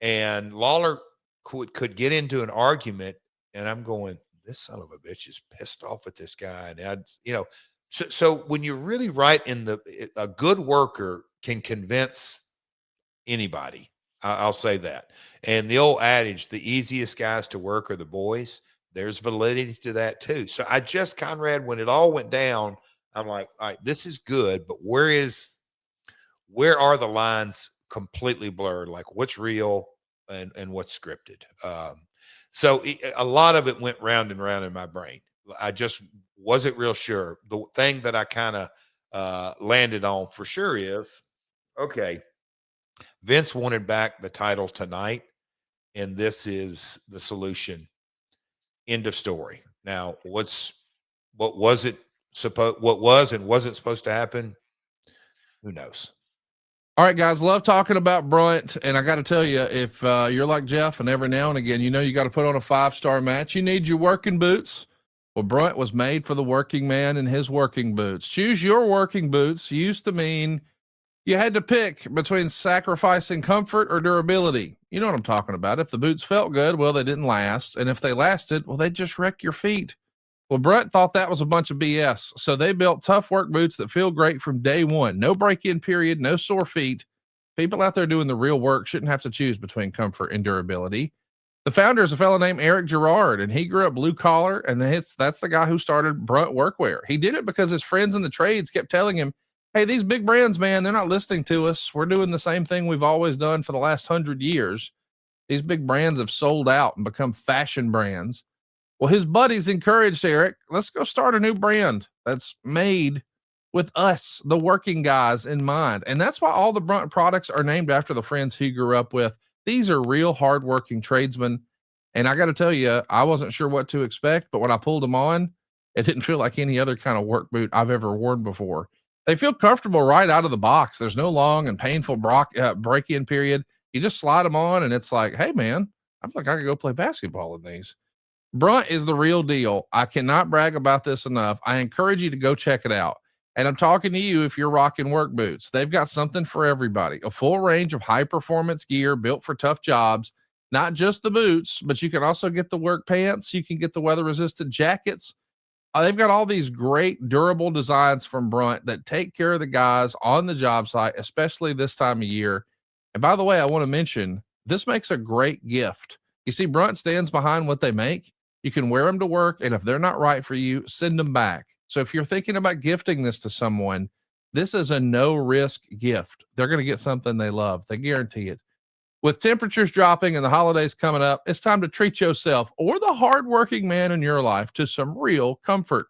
Speaker 2: And Lawler could get into an argument, and I'm going, this son of a bitch is pissed off at this guy. And you know, so when you're really right a good worker can convince anybody. I'll say that. And the old adage, the easiest guys to work are the boys. There's validity to that too. So Conrad, when it all went down, I'm like, all right, this is good, but where are the lines completely blurred? Like what's real and what's scripted? So a lot of it went round and round in my brain. I just wasn't real sure. The thing that I kind of landed on for sure is, okay, Vince wanted back the title tonight, and this is the solution. End of story. Now, what was it supposed? What was and wasn't supposed to happen? Who knows?
Speaker 1: All right, guys, love talking about Brunt. And I got to tell you, if you're like Jeff and every now and again, you know, you got to put on a 5-star match, you need your working boots. Well, Brunt was made for the working man in his working boots. Choose your working boots used to mean you had to pick between sacrificing comfort or durability. You know what I'm talking about. If the boots felt good, well, they didn't last. And if they lasted, well, they just wreck your feet. Well, Brunt thought that was a bunch of BS. So they built tough work boots that feel great from day one. No break-in period, no sore feet. People out there doing the real work shouldn't have to choose between comfort and durability. The founder is a fellow named Eric Gerard, and he grew up blue collar, and that's the guy who started Brunt Workwear. He did it because his friends in the trades kept telling him, hey, these big brands, man, they're not listening to us. We're doing the same thing we've always done for the last 100 years. These big brands have sold out and become fashion brands. Well, his buddies encouraged Eric, let's go start a new brand that's made with us, the working guys, in mind. And that's why all the Brunt products are named after the friends he grew up with. These are real hardworking tradesmen. And I got to tell you, I wasn't sure what to expect, but when I pulled them on, it didn't feel like any other kind of work boot I've ever worn before. They feel comfortable right out of the box. There's no long and painful break-in period. You just slide them on and it's like, hey man, I feel like I could go play basketball in these. Brunt is the real deal. I cannot brag about this enough. I encourage you to go check it out. And I'm talking to you if you're rocking work boots. They've got something for everybody. A full range of high performance gear built for tough jobs, not just the boots, but you can also get the work pants. You can get the weather resistant jackets. They've got all these great durable designs from Brunt that take care of the guys on the job site, especially this time of year. And by the way, I want to mention this makes a great gift. You see, Brunt stands behind what they make. You can wear them to work, and if they're not right for you, send them back. So if you're thinking about gifting this to someone, this is a no risk gift. They're going to get something they love. They guarantee it. With temperatures dropping and the holidays coming up, it's time to treat yourself or the hardworking man in your life to some real comfort.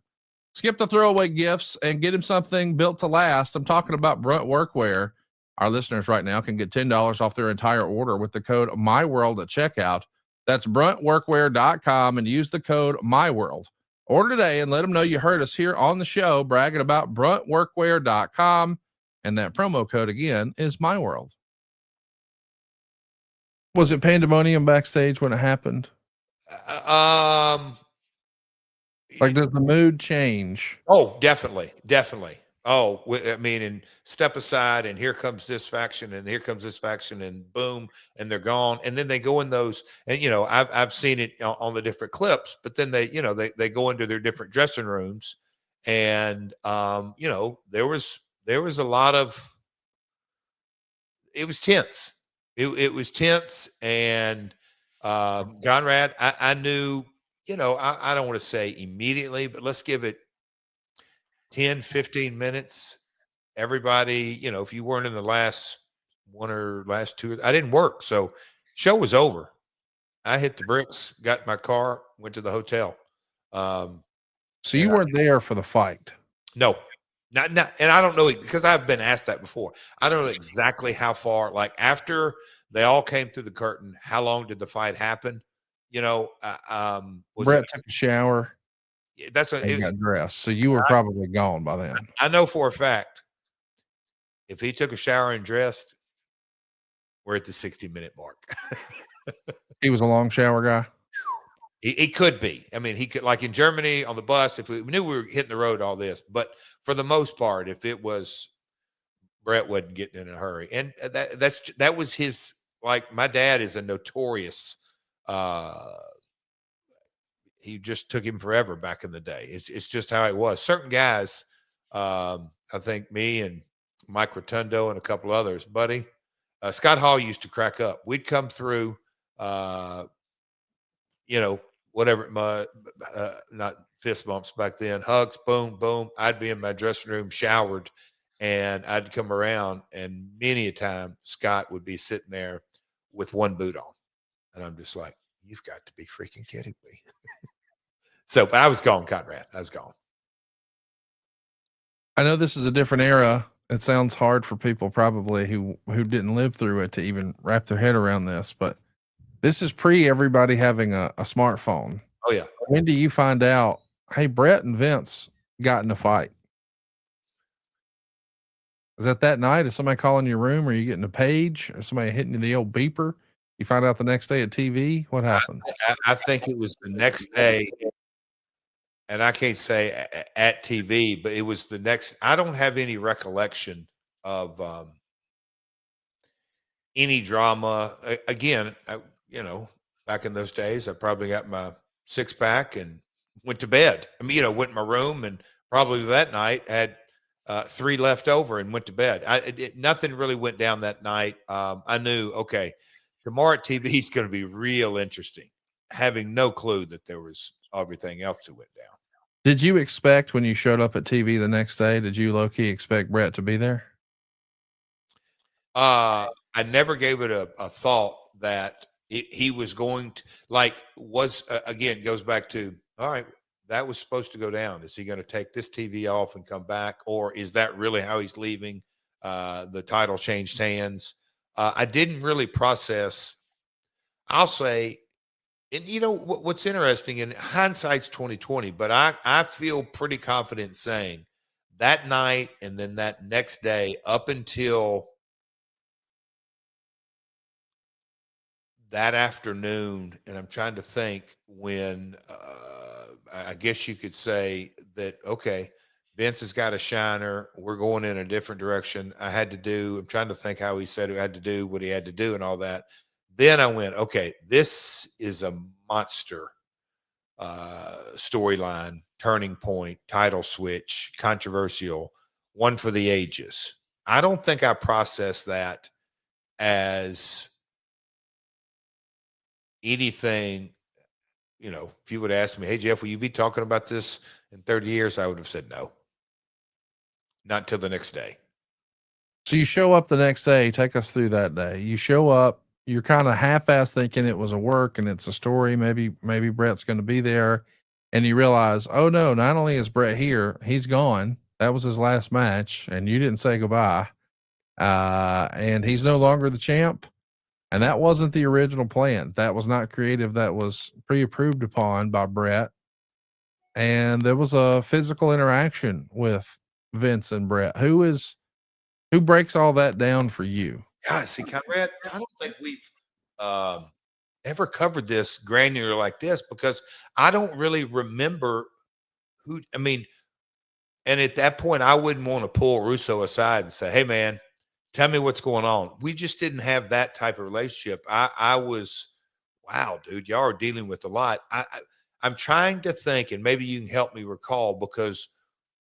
Speaker 1: Skip the throwaway gifts and get him something built to last. I'm talking about Brunt Workwear. Our listeners right now can get $10 off their entire order with the code MyWorld at checkout. That's bruntworkwear.com and use the code MyWorld. Order today and let them know you heard us here on the show bragging about bruntworkwear.com. And that promo code again is MyWorld. Was it pandemonium backstage when it happened? Like, does the mood change?
Speaker 2: Oh, definitely. Definitely. Oh, I mean, and step aside, and here comes this faction, and here comes this faction, and boom, and they're gone. And then they go in those, and you know, I've seen it on the different clips. But then they, you know, they go into their different dressing rooms, and you know, there was a lot of, it was tense. It was tense, and Conrad, I knew, you know, I don't want to say immediately, but let's give it 10, 15 minutes. Everybody, you know, if you weren't in the last one or last two, I didn't work. So show was over. I hit the bricks, got in my car, went to the hotel.
Speaker 1: So you weren't there for the fight?
Speaker 2: No, not, and I don't know, because I've been asked that before. I don't know exactly how far, like after they all came through the curtain, how long did the fight happen? You know,
Speaker 1: Brett took a shower.
Speaker 2: That's what
Speaker 1: he got dressed. So you were probably gone by then.
Speaker 2: I know for a fact, if he took a shower and dressed, we're at the 60-minute mark.
Speaker 1: He was a long shower guy.
Speaker 2: He could be. I mean, he could, like in Germany on the bus, if we knew we were hitting the road, all this, but for the most part, if it was, Brett wasn't getting in a hurry. And that was his, like, my dad is a notorious, he just took him forever back in the day. It's just how it was. Certain guys, I think me and Mike Rotundo and a couple others, buddy, Scott Hall used to crack up. We'd come through, you know, whatever, not fist bumps back then, hugs, boom, boom. I'd be in my dressing room, showered, and I'd come around, and many a time Scott would be sitting there with one boot on. And I'm just like, You've got to be freaking kidding me. So, but I was gone, Conrad. I was gone.
Speaker 1: I know this is a different era. It sounds hard for people probably who didn't live through it to even wrap their head around this, but this is pre everybody having a smartphone.
Speaker 2: Oh yeah.
Speaker 1: When do you find out, hey, Brett and Vince got in a fight? Is that night? Is somebody calling your room? Or you getting a page or somebody hitting you the old beeper? You find out the next day at TV? What happened?
Speaker 2: I think it was the next day, and I can't say at TV, but it was the next. I don't have any recollection of any drama. Again, back in those days, I probably got my six pack and went to bed. I mean, went in my room and probably that night had 3 left over and went to bed. Nothing really went down that night. I knew, okay, tomorrow at TV is going to be real interesting, having no clue that there was everything else that went down.
Speaker 1: Did you expect when you showed up at TV the next day, did you low-key expect Brett to be there?
Speaker 2: I never gave it a thought that he was going to, again, goes back to, all right, that was supposed to go down. Is he going to take this TV off and come back? Or is that really how he's leaving? The title changed hands. I didn't really process, I'll say, and what's interesting, in hindsight's 2020, but I feel pretty confident saying that night and then that next day up until that afternoon, and I'm trying to think when, I guess you could say that, okay, Vince has got a shiner. We're going in a different direction. I'm trying to think how he said he had to do what he had to do and all that. Then I went, okay, this is a monster storyline, turning point, title switch, controversial, one for the ages. I don't think I processed that as anything. If you would ask me, hey, Jeff, will you be talking about this in 30 years? I would have said no. Not till the next day.
Speaker 1: So you show up the next day, take us through that day. You show up, you're kind of half-ass thinking it was a work and it's a story. Maybe Brett's going to be there. And you realize, oh no, not only is Brett here, he's gone. That was his last match and you didn't say goodbye. And he's no longer the champ. And that wasn't the original plan. That was not creative. That was pre-approved upon by Brett. And there was a physical interaction with Vince and Brett. Who breaks all that down for you?
Speaker 2: God, see, Conrad, I don't think we've ever covered this granular like this, because I don't really remember and at that point, I wouldn't want to pull Russo aside and say, hey, man, tell me what's going on. We just didn't have that type of relationship. I was, wow, dude, y'all are dealing with a lot. I'm trying to think, and maybe you can help me recall, because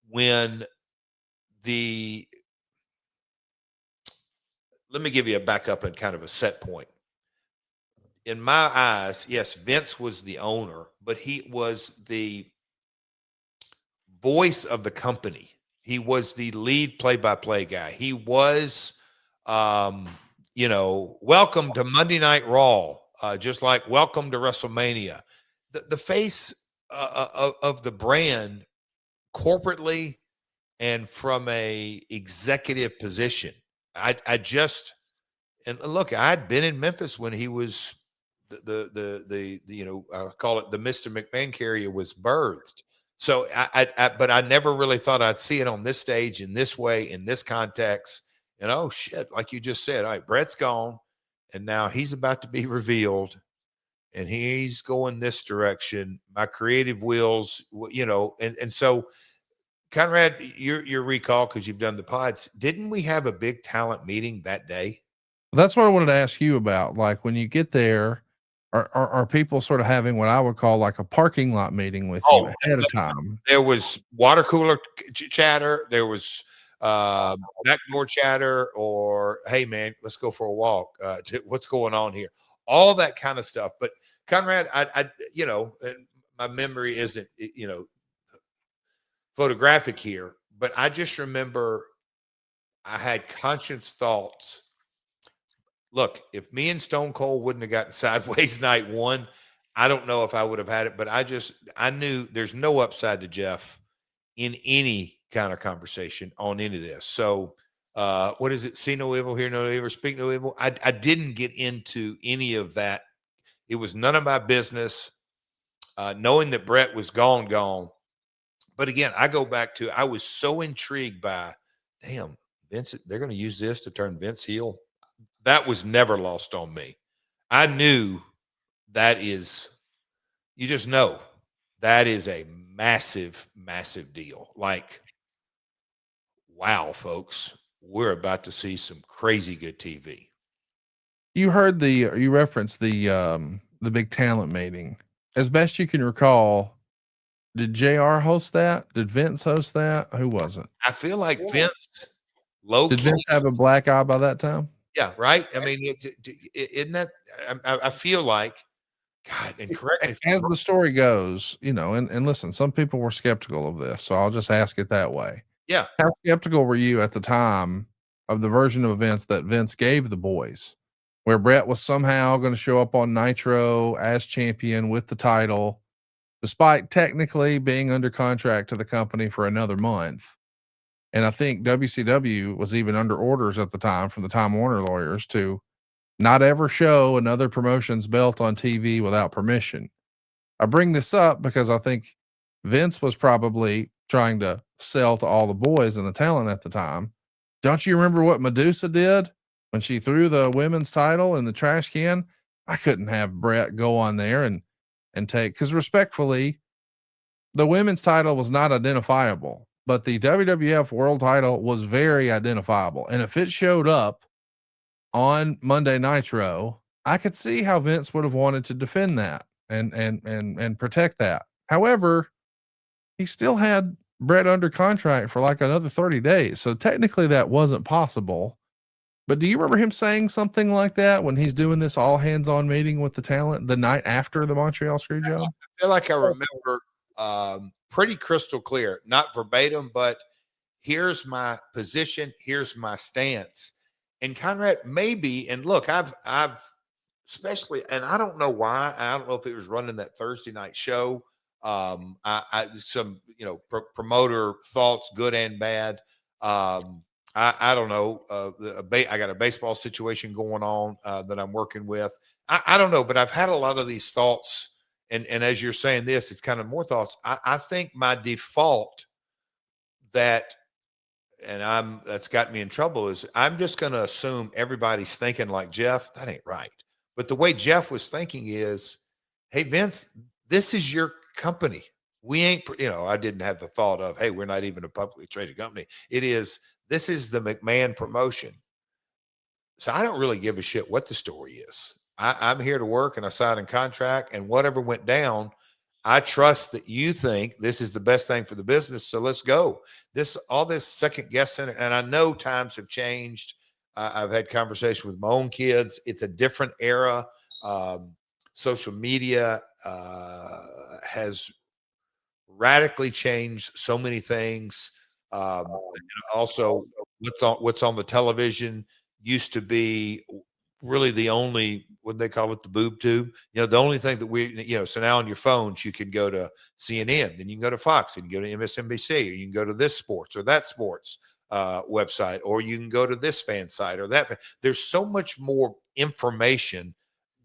Speaker 2: when let me give you a backup and kind of a set point. In my eyes, yes, Vince was the owner, but he was the voice of the company. He was the lead play-by-play guy. He was, welcome to Monday Night Raw, just like welcome to WrestleMania. The face of the brand corporately and from a executive position. And look, I'd been in Memphis when he was I call it the Mr. McMahon carrier was birthed. So but I never really thought I'd see it on this stage in this way, in this context. And oh shit, like you just said, all right, Brett's gone and now he's about to be revealed and he's going this direction. My creative wheels, and so Conrad, your recall, because you've done the pods, didn't we have a big talent meeting that day?
Speaker 1: That's what I wanted to ask you about. Like when you get there, are people sort of having what I would call like a parking lot meeting with you ahead of time?
Speaker 2: There was water cooler chatter. There was backdoor chatter, or hey man, let's go for a walk. What's going on here? All that kind of stuff. But Conrad, my memory isn't photographic here, but I just remember I had conscious thoughts. Look, if me and Stone Cold wouldn't have gotten sideways night one, I don't know if I would have had it, but I knew there's no upside to Jeff in any kind of conversation on any of this. So what is it? See no evil, hear no evil, speak no evil. I didn't get into any of that. It was none of my business. Knowing that Brett was gone. But again, I go back to I was so intrigued by, damn, Vince, they're going to use this to turn Vince heel. That was never lost on me. I knew that is, you just know that is a massive, massive deal. Like, wow, folks, we're about to see some crazy good TV.
Speaker 1: You referenced the big talent meeting. As best you can recall, did JR host that? Did Vince host that? Who wasn't?
Speaker 2: I feel like Vince, low
Speaker 1: Did
Speaker 2: key,
Speaker 1: Vince have a black eye by that time?
Speaker 2: yeah, right. I mean, isn't that? I feel like, God, and correct me if I'm
Speaker 1: As
Speaker 2: wrong.
Speaker 1: the story goes, and listen, some people were skeptical of this, so I'll just ask it that way.
Speaker 2: Yeah,
Speaker 1: How skeptical were you at the time of the version of events that Vince gave the boys, where Brett was somehow going to show up on Nitro as champion with the title, despite technically being under contract to the company for another month? And I think WCW was even under orders at the time from the Time Warner lawyers to not ever show another promotion's belt on TV without permission. I bring this up because I think Vince was probably trying to sell to all the boys and the talent at the time. Don't you remember what Medusa did when she threw the women's title in the trash can? I couldn't have Brett go on there and take, because respectfully, the women's title was not identifiable, but the WWF world title was very identifiable. And if it showed up on Monday Nitro, I could see how Vince would have wanted to defend that and protect that. However, he still had Brett under contract for like another 30 days. So technically that wasn't possible. But do you remember him saying something like that when he's doing this all hands on meeting with the talent the night after the Montreal Screwjob?
Speaker 2: I feel like I remember pretty crystal clear, not verbatim, but here's my position, here's my stance. And Conrad, maybe, and look, I've especially, and I don't know why. I don't know if it was running that Thursday night show. I some promoter thoughts, good and bad. I don't know. I got a baseball situation going on that I'm working with. I don't know, but I've had a lot of these thoughts, and as you're saying this, it's kind of more thoughts. I think my default that, and that's got me in trouble, is I'm just going to assume everybody's thinking like Jeff. That ain't right. But the way Jeff was thinking is, hey, Vince, this is your company. We ain't, I didn't have the thought of, hey, we're not even a publicly traded company. This is the McMahon promotion. So I don't really give a shit what the story is. I'm here to work and I signed a contract, and whatever went down, I trust that you think this is the best thing for the business. So let's go. All this second guessing, and I know times have changed. I've had conversation with my own kids. It's a different era. Social media has radically changed so many things. Also, what's on the television used to be really the only, what they call it, the boob tube. The only thing that so now on your phones, you can go to CNN, then you can go to Fox, and you can go to MSNBC, or you can go to this sports or that sports website, or you can go to this fan site or that. There's so much more information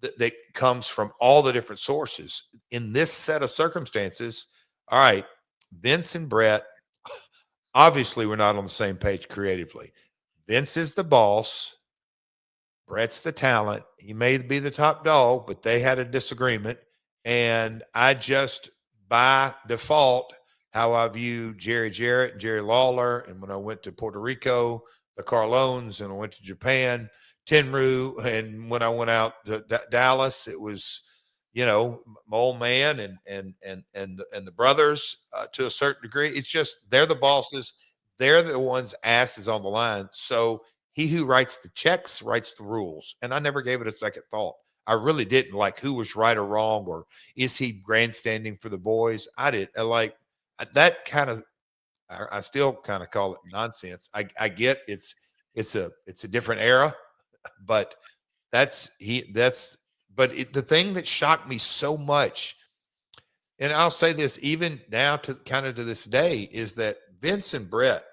Speaker 2: that comes from all the different sources. In this set of circumstances, all right, Vince and Brett, obviously we're not on the same page creatively. Vince is the boss. Brett's the talent. He may be the top dog, but they had a disagreement. And I just, by default, how I view Jarrett and Jerry Lawler. And when I went to Puerto Rico, the Carlones, and I went to Japan, Tenru. And when I went out to Dallas, it was, my old man and the brothers to a certain degree. It's just, they're the bosses. They're the ones asses on the line. So he who writes the checks writes the rules. And I never gave it a second thought. I really didn't, like, who was right or wrong, or is he grandstanding for the boys? I didn't. That kind of, I still kind of call it nonsense. I get it's a different era, but that's but the thing that shocked me so much, and I'll say this even now to kind of to this day, is that Vince and Brett,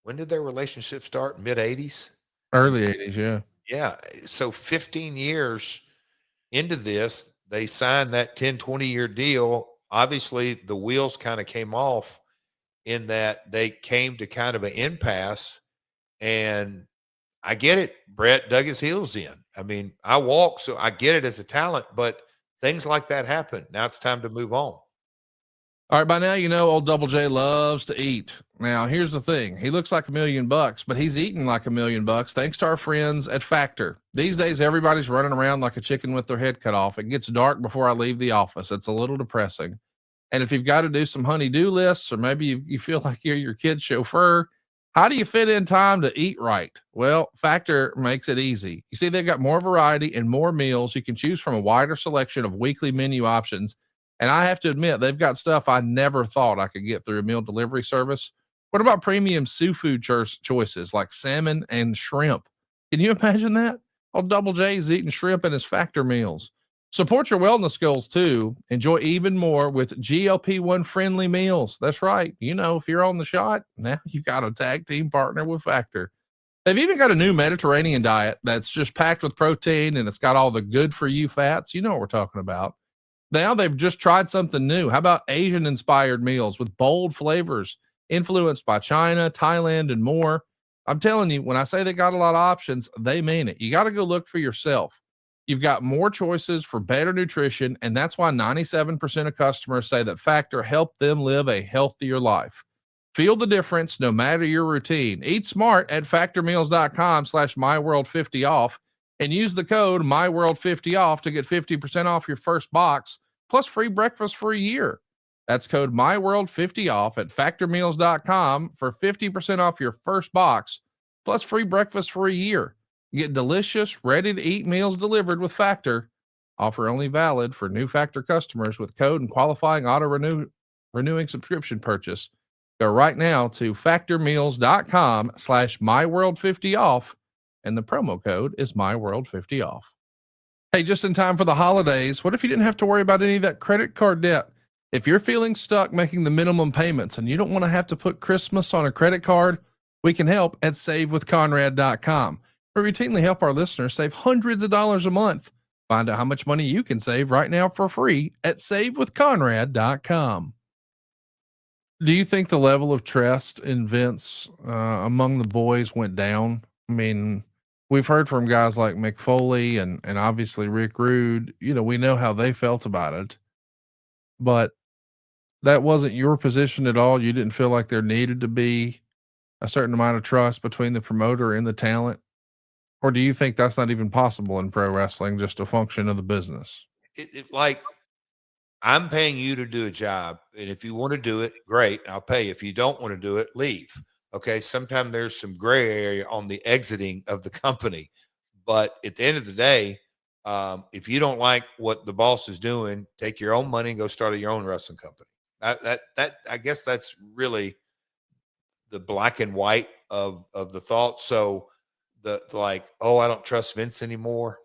Speaker 2: when did their relationship start? Mid 80s?
Speaker 1: Early 80s, yeah.
Speaker 2: Yeah. So 15 years into this, they signed that 10, 20-year deal. Obviously, the wheels kind of came off in that they came to kind of an impasse. And I get it. Brett dug his heels in. I mean, I walk, so I get it as a talent, but things like that happen. Now it's time to move on.
Speaker 1: All right, by now you know old Double J loves to eat. Now, here's the thing. He looks like $1 million, but he's eating like $1 million thanks to our friends at Factor. These days, everybody's running around like a chicken with their head cut off. It gets dark before I leave the office. It's a little depressing. And if you've got to do some honey-do lists, or maybe you feel like you're your kid's chauffeur, how do you fit in time to eat right? Well, Factor makes it easy. You see, they've got more variety and more meals. You can choose from a wider selection of weekly menu options. And I have to admit, they've got stuff I never thought I could get through a meal delivery service. What about premium seafood choices like salmon and shrimp? Can you imagine that? Oh, Double J's eating shrimp in his Factor meals. Support your wellness goals too. Enjoy even more with GLP-1 friendly meals. That's right. You know, if you're on the shot, now you got a tag team partner with Factor. They've even got a new Mediterranean diet that's just packed with protein and it's got all the good for you fats. You know what we're talking about. Now they've just tried something new. How about Asian inspired meals with bold flavors influenced by China, Thailand, and more? I'm telling you, when I say they got a lot of options, they mean it. You got to go look for yourself. You've got more choices for better nutrition, and that's why 97% of customers say that Factor helped them live a healthier life. Feel the difference no matter your routine. Eat smart at factormeals.com/myworld50off and use the code myworld50off to get 50% off your first box plus free breakfast for a year. That's code myworld50off at factormeals.com for 50% off your first box plus free breakfast for a year. Get delicious, ready to eat meals delivered with Factor. Offer only valid for new Factor customers with code and qualifying renewing subscription purchase. Go right now to factormeals.com/myworld50off and the promo code is myworld50off. Hey, just in time for the holidays, what if you didn't have to worry about any of that credit card debt? If you're feeling stuck making the minimum payments and you don't want to have to put Christmas on a credit card, we can help at savewithconrad.com. We routinely help our listeners save hundreds of dollars a month. Find out how much money you can save right now for free at savewithconrad.com. Do you think the level of trust in Vince among the boys went down? I mean, we've heard from guys like Mick Foley and obviously Rick Rude. You know, we know how they felt about it, but that wasn't your position at all. You didn't feel like there needed to be a certain amount of trust between the promoter and the talent, or do you think that's not even possible in pro wrestling, just a function of the business?
Speaker 2: Like, I'm paying you to do a job, and if you want to do it, great, I'll pay you. If you don't want to do it, leave. Okay. Sometimes there's some gray area on the exiting of the company, but at the end of the day, if you don't like what the boss is doing, take your own money and go start your own wrestling company. That I guess that's really the black and white of the thought. So the like, oh, I don't trust Vince anymore.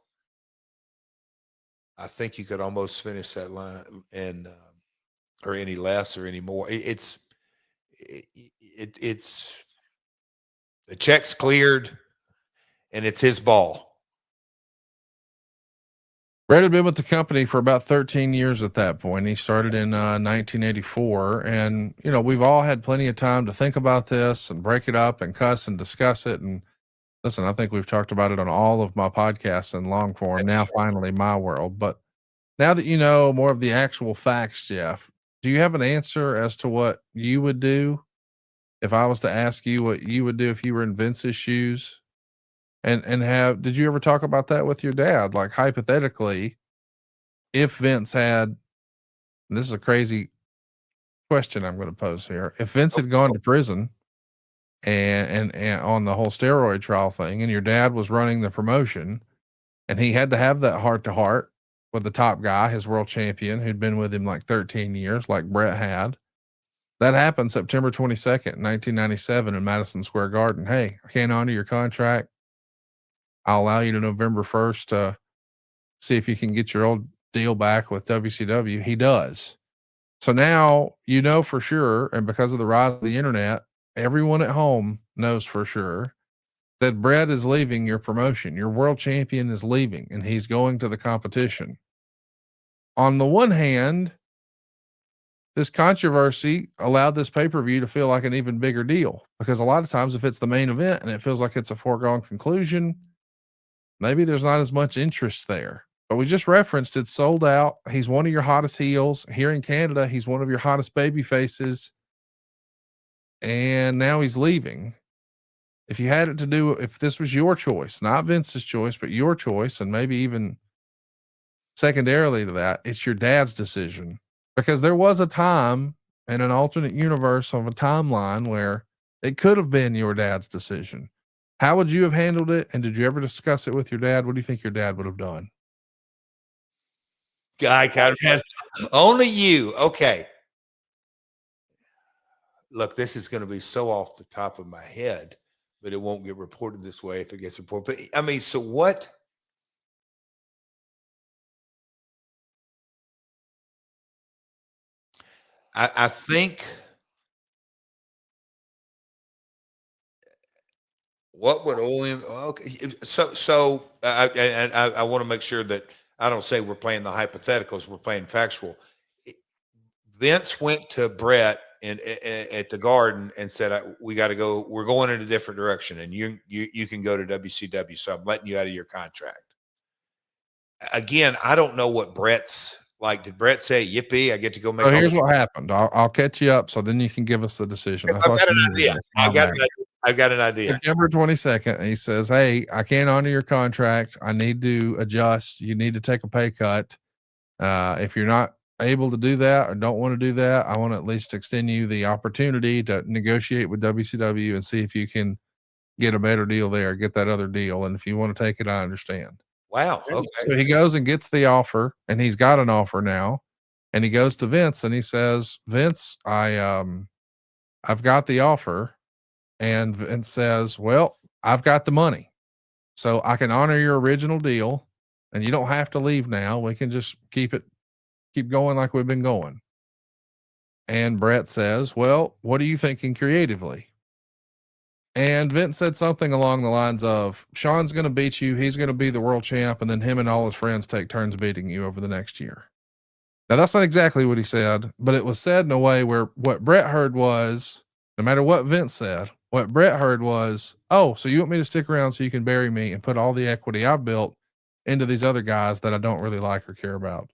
Speaker 2: I think you could almost finish that line and or any less or any more. It's the check's cleared and it's his ball.
Speaker 1: Brett had been with the company for about 13 years at that point. He started in 1984. And, you know, we've all had plenty of time to think about this and break it up and cuss and discuss it. And listen, I think we've talked about it on all of my podcasts in long form. Now, finally, my world. But now that you know more of the actual facts, Jeff, do you have an answer as to what you would do if I was to ask you what you would do if you were in Vince's shoes? Did you ever talk about that with your dad? Like hypothetically, if Vince had, and this is a crazy question I'm going to pose here. If Vince had gone to prison and on the whole steroid trial thing, and your dad was running the promotion and he had to have that heart to heart with the top guy, his world champion, who'd been with him like 13 years, like Brett had. That happened September 22nd, 1997 in Madison Square Garden. Hey, I can't honor your contract. I'll allow you to November 1st to see if you can get your old deal back with WCW. He does. So now you know for sure, and because of the rise of the internet, everyone at home knows for sure that Brett is leaving your promotion. Your world champion is leaving and he's going to the competition. On the one hand, this controversy allowed this pay-per-view to feel like an even bigger deal, because a lot of times if it's the main event and it feels like it's a foregone conclusion, maybe there's not as much interest there. But we just referenced it's sold out. He's one of your hottest heels here in Canada. He's one of your hottest baby faces. And now he's leaving. If you had it to do, if this was your choice, not Vince's choice, but your choice, and maybe even secondarily to that, it's your dad's decision. Because there was a time in an alternate universe of a timeline where it could have been your dad's decision. How would you have handled it? And did you ever discuss it with your dad? What do you think your dad would have done?
Speaker 2: Guy kind of only you. Okay. Look, this is going to be so off the top of my head, but it won't get reported this way if it gets reported. But I mean, so what? I think what would William? Okay, so I want to make sure that I don't say we're playing the hypotheticals. We're playing factual. Vince went to Brett at the Garden and said, "We got to go. We're going in a different direction, and you can go to WCW. So I'm letting you out of your contract." Again, I don't know what Brett's like. Did Brett say, "Yippee, I get to go make"?
Speaker 1: So here's what happened. I'll catch you up, so then you can give us the decision.
Speaker 2: I've got an idea. I've got an idea.
Speaker 1: September 22nd, he says, "Hey, I can't honor your contract. I need to adjust. You need to take a pay cut. If you're not able to do that or don't want to do that, I want to at least extend you the opportunity to negotiate with WCW and see if you can get a better deal there, get that other deal. And if you want to take it, I understand."
Speaker 2: Wow. Okay.
Speaker 1: So he goes and gets the offer, and he's got an offer now. And he goes to Vince and he says, "Vince, I've got the offer." And Vince says, "Well, I've got the money, so I can honor your original deal, and you don't have to leave now. We can just keep going like we've been going." And Brett says, "Well, what are you thinking creatively?" And Vince said something along the lines of, "Sean's going to beat you. He's going to be the world champ. And then him and all his friends take turns beating you over the next year." Now, that's not exactly what he said, but it was said in a way where what Brett heard was, no matter what Vince said, what Brett heard was, "Oh, so you want me to stick around so you can bury me and put all the equity I've built into these other guys that I don't really like or care about."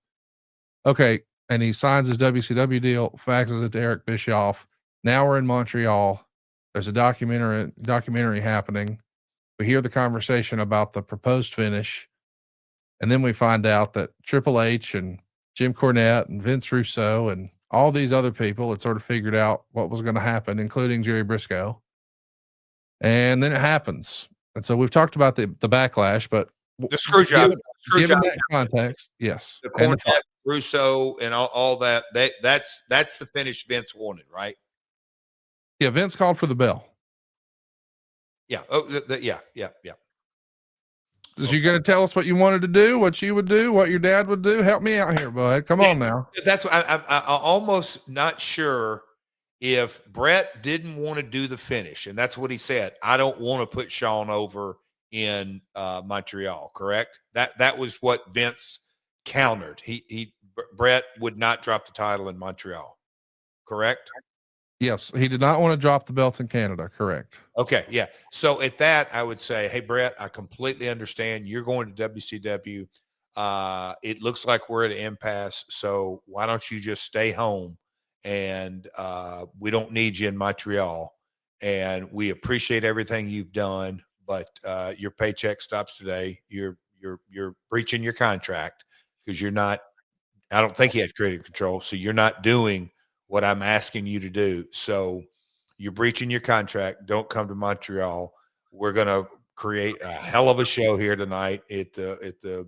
Speaker 1: Okay. And he signs his WCW deal, faxes it to Eric Bischoff. Now we're in Montreal. There's a documentary happening. We hear the conversation about the proposed finish. And then we find out that Triple H and Jim Cornette and Vince Russo and all these other people had sort of figured out what was going to happen, including Jerry Briscoe. And then it happens. And so we've talked about the backlash, but
Speaker 2: the screw job,
Speaker 1: given that context, yes.
Speaker 2: The Cornette, Russo, and all that. That's the finish Vince wanted, right?
Speaker 1: Yeah, Vince called for the bell.
Speaker 2: Yeah. Oh, yeah.
Speaker 1: Is you going to tell us what you wanted to do, what you would do, what your dad would do? Help me out here, bud. Come on now.
Speaker 2: That's what I'm almost not sure if Brett didn't want to do the finish, and that's what he said. "I don't want to put Sean over in Montreal." Correct. That was what Vince countered. Brett would not drop the title in Montreal. Correct.
Speaker 1: Yes, he did not want to drop the belt in Canada. Correct.
Speaker 2: Okay, yeah. So at that, I would say, "Hey, Brett, I completely understand. You're going to WCW. It looks like we're at an impasse. So why don't you just stay home? And we don't need you in Montreal. And we appreciate everything you've done, but your paycheck stops today. You're breaching your contract because you're not. I don't think you have creative control, so you're not doing what I'm asking you to do. So you're breaching your contract. Don't come to Montreal. We're going to create a hell of a show here tonight at the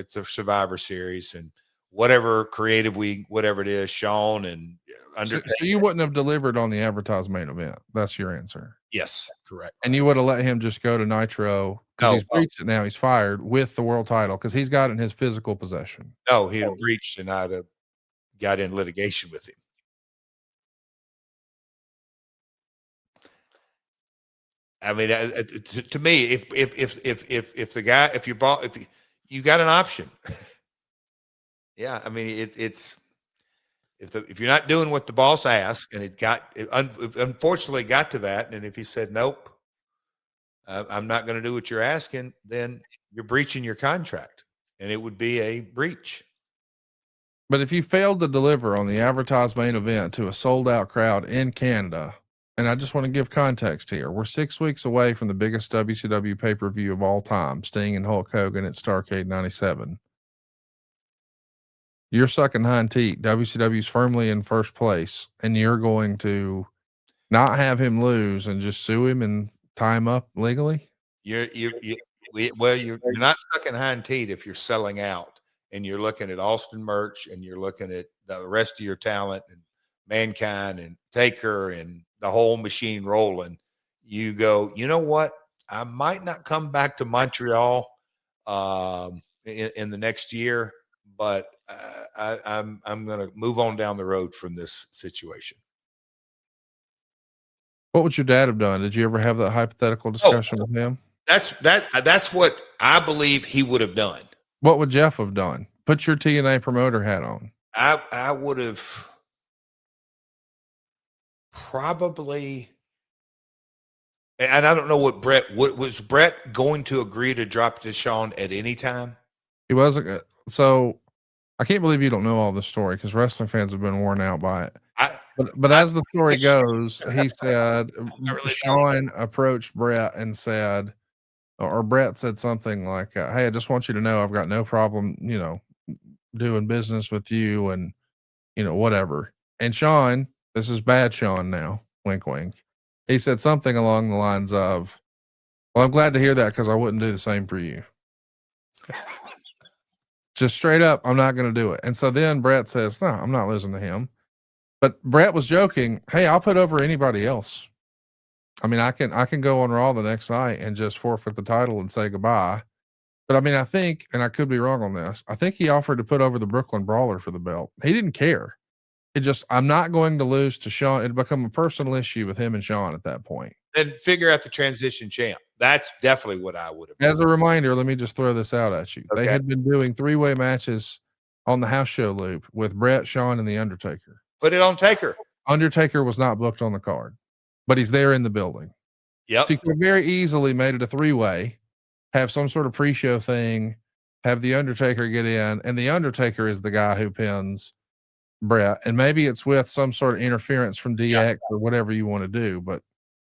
Speaker 2: Survivor Series, and whatever creative whatever it is, Sean and
Speaker 1: So you wouldn't have delivered on the advertised main event. That's your answer.
Speaker 2: Yes, correct.
Speaker 1: And you would have let him just go to Nitro because he's breached it now. He's fired with the world title because he's got it in his physical possession.
Speaker 2: No, he'd have breached and I'd have got in litigation with him. I mean, to me, if the guy, if you got an option, yeah. I mean, it's if you're not doing what the boss asked, and unfortunately got to that, and if he said nope, I'm not going to do what you're asking, then you're breaching your contract, and it would be a breach.
Speaker 1: But if you failed to deliver on the advertised main event to a sold out crowd in Canada, and I just want to give context here, we're 6 weeks away from the biggest WCW pay-per-view of all time, Sting and Hulk Hogan at Starrcade 97. You're sucking hind teat. WCW's firmly in first place, and you're going to not have him lose and just sue him and tie him up legally?
Speaker 2: You're not sucking hind teat if you're selling out and you're looking at Austin merch and you're looking at the rest of your talent and Mankind and Taker and the whole machine rolling. You go, you know what? I might not come back to Montreal in the next year, but I'm going to move on down the road from this situation.
Speaker 1: What would your dad have done? Did you ever have that hypothetical discussion with him?
Speaker 2: That's what I believe he would have done.
Speaker 1: What would Jeff have done? Put your TNA promoter hat on.
Speaker 2: I would have probably, and I don't know what was Brett going to agree to drop to Sean at any time?
Speaker 1: He wasn't. So I can't believe you don't know all this story because wrestling fans have been worn out by it. But as the story goes, he said Sean approached Brett and said, or Brett said something like, "Hey, I just want you to know I've got no problem, doing business with you and, whatever." And Sean, this is bad Sean now, wink, wink. He said something along the lines of, "Well, I'm glad to hear that because I wouldn't do the same for you." Just straight up, I'm not going to do it. And so then Brett says, "No, I'm not listening to him." But Brett was joking. "Hey, I'll put over anybody else. I mean, I can go on Raw the next night and just forfeit the title and say goodbye." But I mean, I think, and I could be wrong on this, I think he offered to put over the Brooklyn Brawler for the belt. He didn't care. I'm not going to lose to Sean. It'd become a personal issue with him and Sean at that point.
Speaker 2: Then figure out the transition champ. That's definitely what I would have done.
Speaker 1: As a reminder, let me just throw this out at you. Okay. They had been doing 3-way matches on the house show loop with Brett, Sean, and The Undertaker.
Speaker 2: Put it on Taker.
Speaker 1: Undertaker was not booked on the card, but he's there in the building.
Speaker 2: Yep.
Speaker 1: So you could very easily made it a 3-way, have some sort of pre-show thing, have The Undertaker get in, and The Undertaker is the guy who pins Brett. And maybe it's with some sort of interference from DX or whatever you want to do, but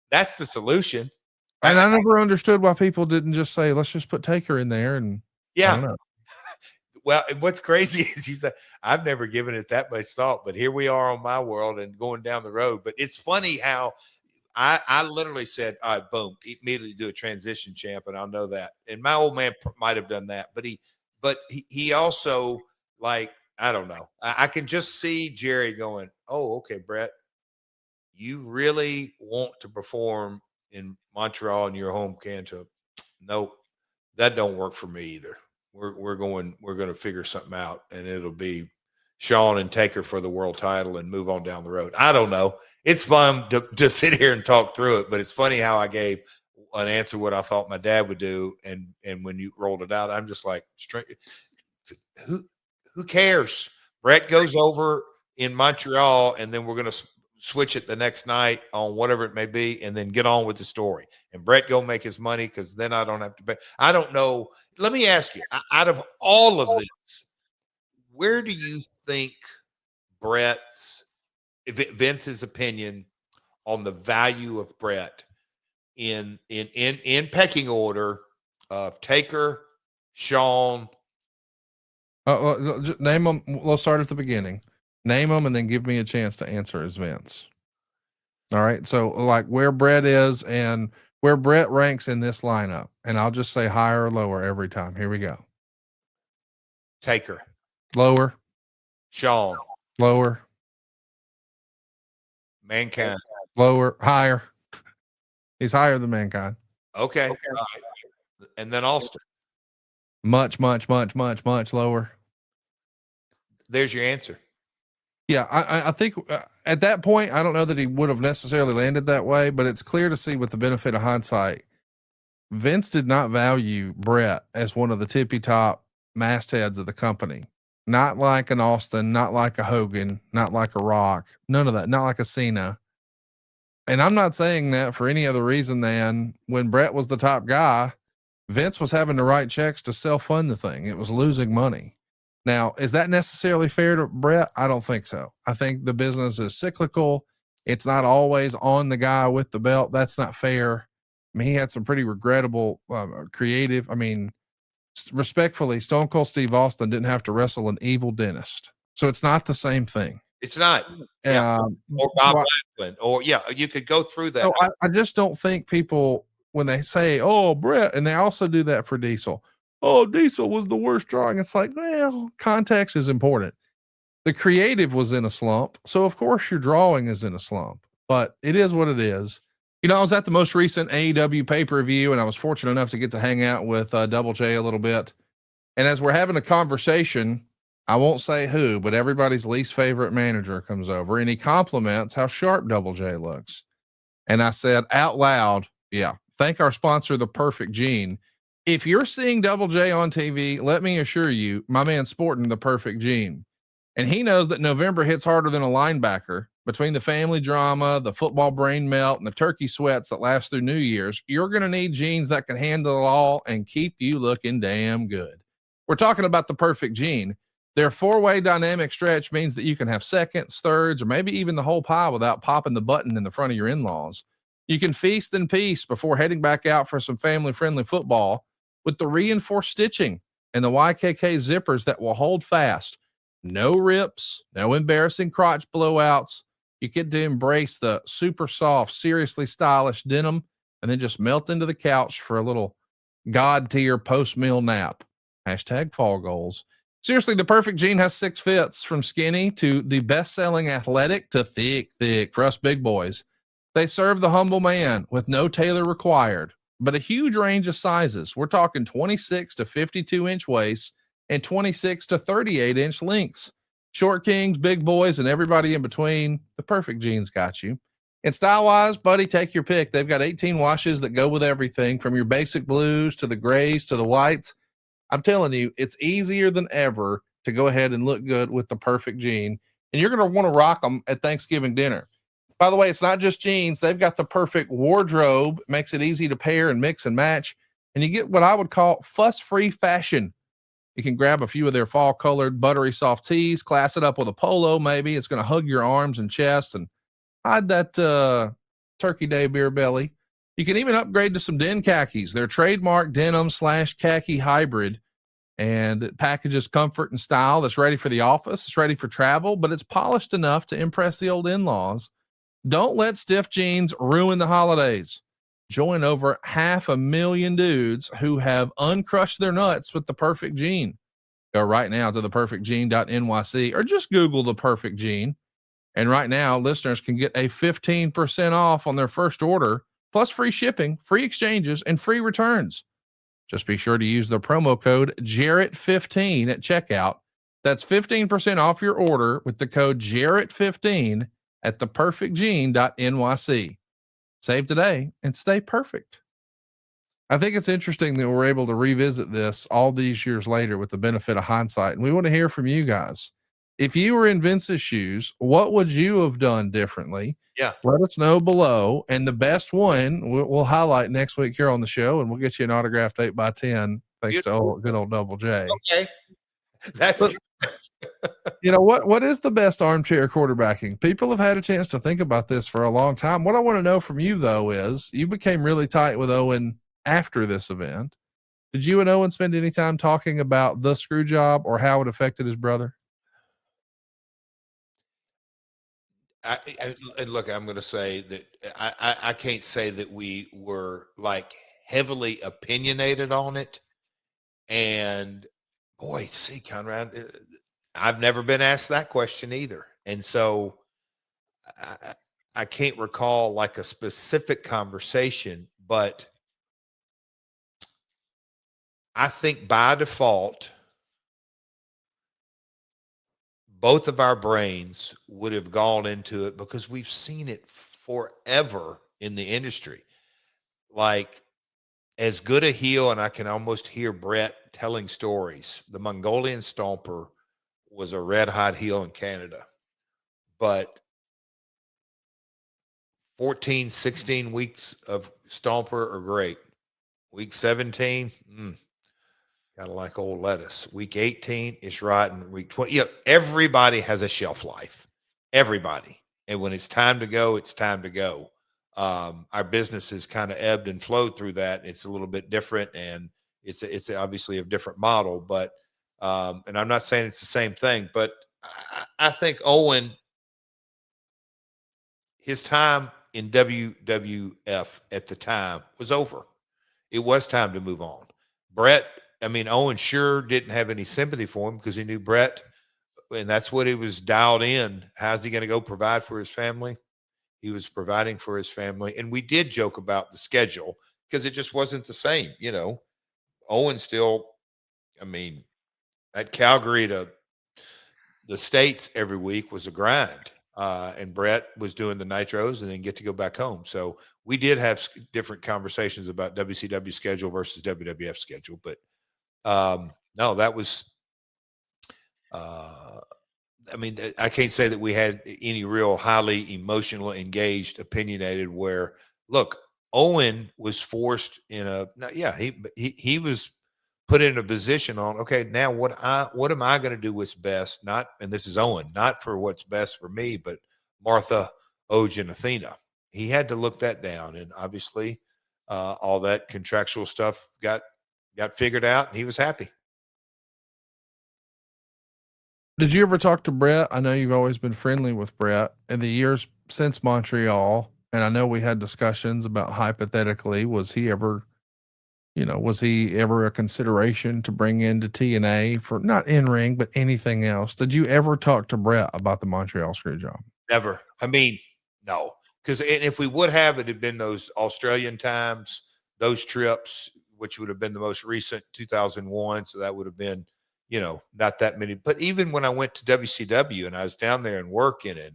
Speaker 2: that's the solution.
Speaker 1: And I never understood why people didn't just say, let's just put Taker in there. And I don't know.
Speaker 2: Well, what's crazy is you say, I've never given it that much thought, but here we are on my world and going down the road. But it's funny how I literally said, all right, boom, immediately do a transition champ. And I'll know that. And my old man might've done that, but he also, like, I don't know. I can just see Jerry going, oh, okay, Brett, you really want to perform in Montreal in your home canto? Nope, that don't work for me either. We're going to figure something out, and it'll be Sean and Taker for the world title and move on down the road. I don't know. It's fun to sit here and talk through it, but it's funny how I gave an answer what I thought my dad would do, and when you rolled it out, I'm just like, straight. Who cares? Brett goes over in Montreal, and then we're going to switch it the next night on whatever it may be, and then get on with the story. And Brett go make his money because then I don't have to pay. I don't know. Let me ask you, out of all of this, where do you think Vince's opinion on the value of Brett in pecking order of Taker, Sean?
Speaker 1: Name them. Let's start at the beginning. Name them and then give me a chance to answer as Vince. All right. So like where Brett is and where Brett ranks in this lineup. And I'll just say higher or lower every time. Here we go.
Speaker 2: Taker.
Speaker 1: Lower.
Speaker 2: Sean,
Speaker 1: Lower.
Speaker 2: Mankind.
Speaker 1: Lower. Higher. He's higher than Mankind.
Speaker 2: Okay. All right. And then Austin.
Speaker 1: Much, much, much, much, much lower.
Speaker 2: There's your answer.
Speaker 1: Yeah, I think at that point, I don't know that he would have necessarily landed that way, but it's clear to see with the benefit of hindsight, Vince did not value Brett as one of the tippy top mastheads of the company. Not like an Austin, not like a Hogan, not like a Rock, none of that, not like a Cena. And I'm not saying that for any other reason than when Brett was the top guy, Vince was having to write checks to self-fund the thing. It was losing money. Now, is that necessarily fair to Brett? I don't think so. I think the business is cyclical. It's not always on the guy with the belt. That's not fair. I mean, he had some pretty regrettable, creative. I mean, respectfully, Stone Cold Steve Austin didn't have to wrestle an evil dentist. So it's not the same thing.
Speaker 2: It's not. Yeah. Or Bob Backlund. Or, yeah, you could go through that.
Speaker 1: So I just don't think people, when they say, oh, Brett, and they also do that for Diesel. Oh, Diesel was the worst drawing. It's like, well, context is important. The creative was in a slump. So of course your drawing is in a slump, but it is what it is. You know, I was at the most recent AEW pay-per-view and I was fortunate enough to get to hang out with Double J a little bit. And as we're having a conversation, I won't say who, but everybody's least favorite manager comes over and he compliments how sharp Double J looks. And I said out loud, yeah, thank our sponsor, The Perfect Gene. If you're seeing Double J on TV, let me assure you, my man's sporting the perfect gene. And he knows that November hits harder than a linebacker. Between the family drama, the football brain melt, and the turkey sweats that last through New Year's, you're going to need jeans that can handle it all and keep you looking damn good. We're talking about the perfect gene. Their 4-way dynamic stretch means that you can have seconds, thirds, or maybe even the whole pie without popping the button in the front of your in-laws. You can feast in peace before heading back out for some family-friendly football with the reinforced stitching and the YKK zippers that will hold fast. No rips, no embarrassing crotch blowouts. You get to embrace the super soft, seriously stylish denim and then just melt into the couch for a little God tier post-meal nap. Hashtag fall goals. Seriously, the perfect gene has 6 fits from skinny to the best-selling athletic to thick for us big boys. They serve the humble man with no tailor required, but a huge range of sizes. We're talking 26 to 52 inch waists and 26 to 38 inch lengths. Short kings, big boys, and everybody in between. The perfect jeans got you. And style wise, buddy, take your pick. They've got 18 washes that go with everything from your basic blues to the grays to the whites. I'm telling you, it's easier than ever to go ahead and look good with the perfect gene. And you're going to want to rock them at Thanksgiving dinner. By the way, it's not just jeans. They've got the perfect wardrobe, makes it easy to pair and mix and match. And you get what I would call fuss-free fashion. You can grab a few of their fall-colored, buttery soft tees, class it up with a polo, maybe. It's going to hug your arms and chest and hide that Turkey Day beer belly. You can even upgrade to some den khakis. They're trademark denim/khaki hybrid, and it packages comfort and style that's ready for the office. It's ready for travel, but it's polished enough to impress the old in-laws. Don't let stiff jeans ruin the holidays. Join over 500,000 dudes who have uncrushed their nuts with the perfect gene. Go right now to theperfectgene.nyc or just Google the perfect gene. And right now, listeners can get a 15% off on their first order, plus free shipping, free exchanges, and free returns. Just be sure to use the promo code Jarrett15 at checkout. That's 15% off your order with the code Jarrett15 at theperfectgene.nyc. Save today and stay perfect. I think it's interesting that we're able to revisit this all these years later with the benefit of hindsight. And we want to hear from you guys. If you were in Vince's shoes, what would you have done differently?
Speaker 2: Yeah.
Speaker 1: Let us know below. And the best one we'll highlight next week here on the show, and we'll get you an autographed 8x10 thanks to good old Double J.
Speaker 2: Okay. That's
Speaker 1: but, you know what is the best armchair quarterbacking? People have had a chance to think about this for a long time. What I want to know from you though is you became really tight with Owen after this event. Did you and Owen spend any time talking about the screw job or how it affected his brother?
Speaker 2: And look, I'm going to say that I can't say that we were like heavily opinionated on it. And boy, see, Conrad, I've never been asked that question either. And so I can't recall like a specific conversation, but I think by default, both of our brains would have gone into it because we've seen it forever in the industry. Like, as good a heel, and I can almost hear Brett telling stories. The Mongolian Stomper was a red hot heel in Canada, but 14, 16 weeks of Stomper are great. Week 17, kind of like old lettuce. Week 18 is rotten. Week 20, yeah, everybody has a shelf life. Everybody. And when it's time to go, it's time to go. Our business has kind of ebbed and flowed through that. It's a little bit different, and it's obviously a different model, but and I'm not saying it's the same thing, but I think Owen, his time in WWF at the time was over. It was time to move on. Brett, I mean, Owen sure didn't have any sympathy for him because he knew Brett, and that's what he was dialed in. How's he going to go provide for his family? He was providing for his family. And we did joke about the schedule because it just wasn't the same. You know, Owen still, I mean, at Calgary to the States every week was a grind. And Brett was doing the nitros and then get to go back home. So we did have different conversations about WCW schedule versus WWF schedule. But no, that was, I mean, I can't say that we had any real highly emotional, engaged, opinionated. Where, look, Owen was forced in a, yeah, he was put in a position on, okay, now what am I going to do what's best? Not, and this is Owen, not for what's best for me, but Martha, Oj, and Athena. He had to look that down, and obviously, all that contractual stuff got figured out, and he was happy.
Speaker 1: Did you ever talk to Brett? I know you've always been friendly with Brett in the years since Montreal. And I know we had discussions about hypothetically, was he ever a consideration to bring into TNA for not in ring, but anything else? Did you ever talk to Brett about the Montreal Screwjob?
Speaker 2: Never. I mean, no, because if we would have, it had been those Australian times, those trips, which would have been the most recent 2001. So that would have been, you know, not that many. But even when I went to WCW and I was down there and working, and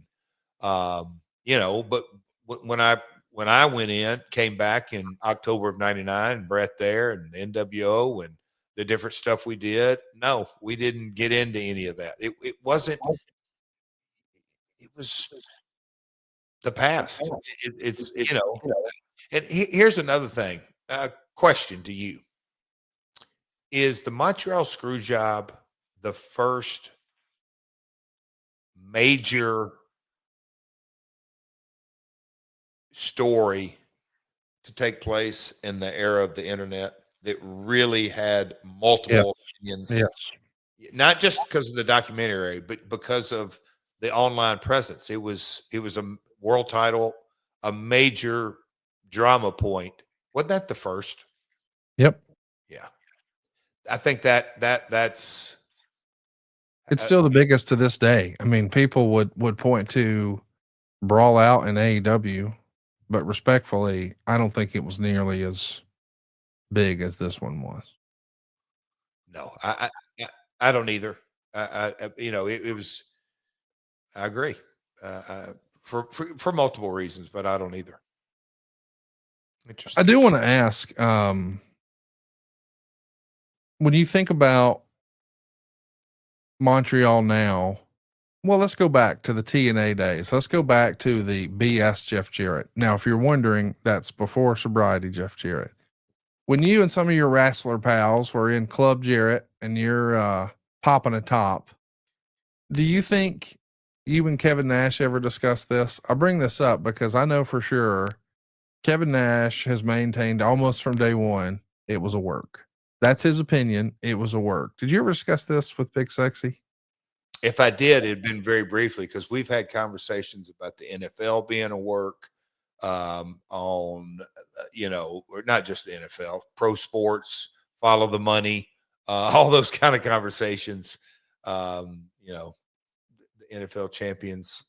Speaker 2: you know, but when I went in, came back in October of '99, Brett there and NWO and the different stuff we did. No, we didn't get into any of that. It wasn't. It was the past. It's you know. And here's another thing. Question to you: is the Montreal Screwjob the first major story to take place in the era of the internet that really had multiple opinions?
Speaker 1: Yes.
Speaker 2: Not just because of the documentary, but because of the online presence. It was a world title, a major drama point. Wasn't that the first?
Speaker 1: Yep.
Speaker 2: Yeah. I think that's
Speaker 1: It's still the biggest to this day. I mean, people would point to Brawl Out in AEW, but respectfully, I don't think it was nearly as big as this one was.
Speaker 2: no, I don't either. You know, it was. I agree, for multiple reasons, but I don't either.
Speaker 1: I
Speaker 2: Interesting.
Speaker 1: do want to ask, when you think about Montreal now, well, let's go back to the TNA days. Let's go back to the BS Jeff Jarrett. Now, if you're wondering, that's before sobriety Jeff Jarrett. When you and some of your wrestler pals were in Club Jarrett and you're popping a top, do you think you and Kevin Nash ever discussed this? I bring this up because I know for sure Kevin Nash has maintained almost from day one it was a work. That's his opinion. It was a work. Did you ever discuss this with Big Sexy?
Speaker 2: If I did, it'd been very briefly because we've had conversations about the NFL being a work, on, you know, or not just the NFL, pro sports, follow the money, all those kind of conversations. You know, the NFL champions,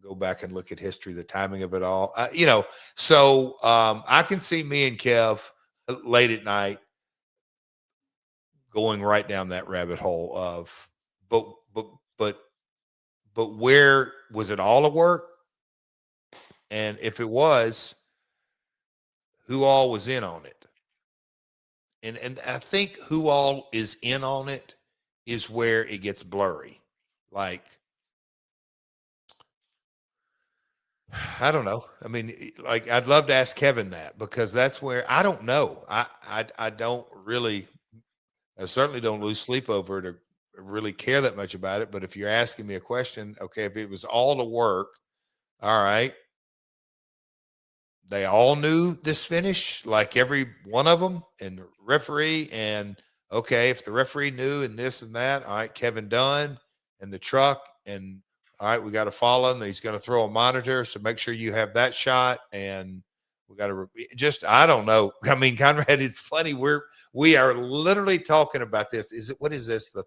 Speaker 2: go back and look at history, the timing of it all. You know, so I can see me and Kev late at night going right down that rabbit hole of, but where was it all a work? And if it was, who all was in on it? And I think who all is in on it is where it gets blurry. Like, I don't know. I mean, like, I'd love to ask Kevin that, because that's where I don't know. I don't really, I certainly don't lose sleep over it or really care that much about it. But if you're asking me a question, okay, if it was all to work, all right, they all knew this finish, like every one of them, and the referee. And okay, if the referee knew and this and that, all right, Kevin Dunn and the truck, and all right, we got to follow him. He's going to throw a monitor, so make sure you have that shot. And we got to just, I don't know. I mean, Conrad, it's funny. We are literally talking about this. Is it, what is this? The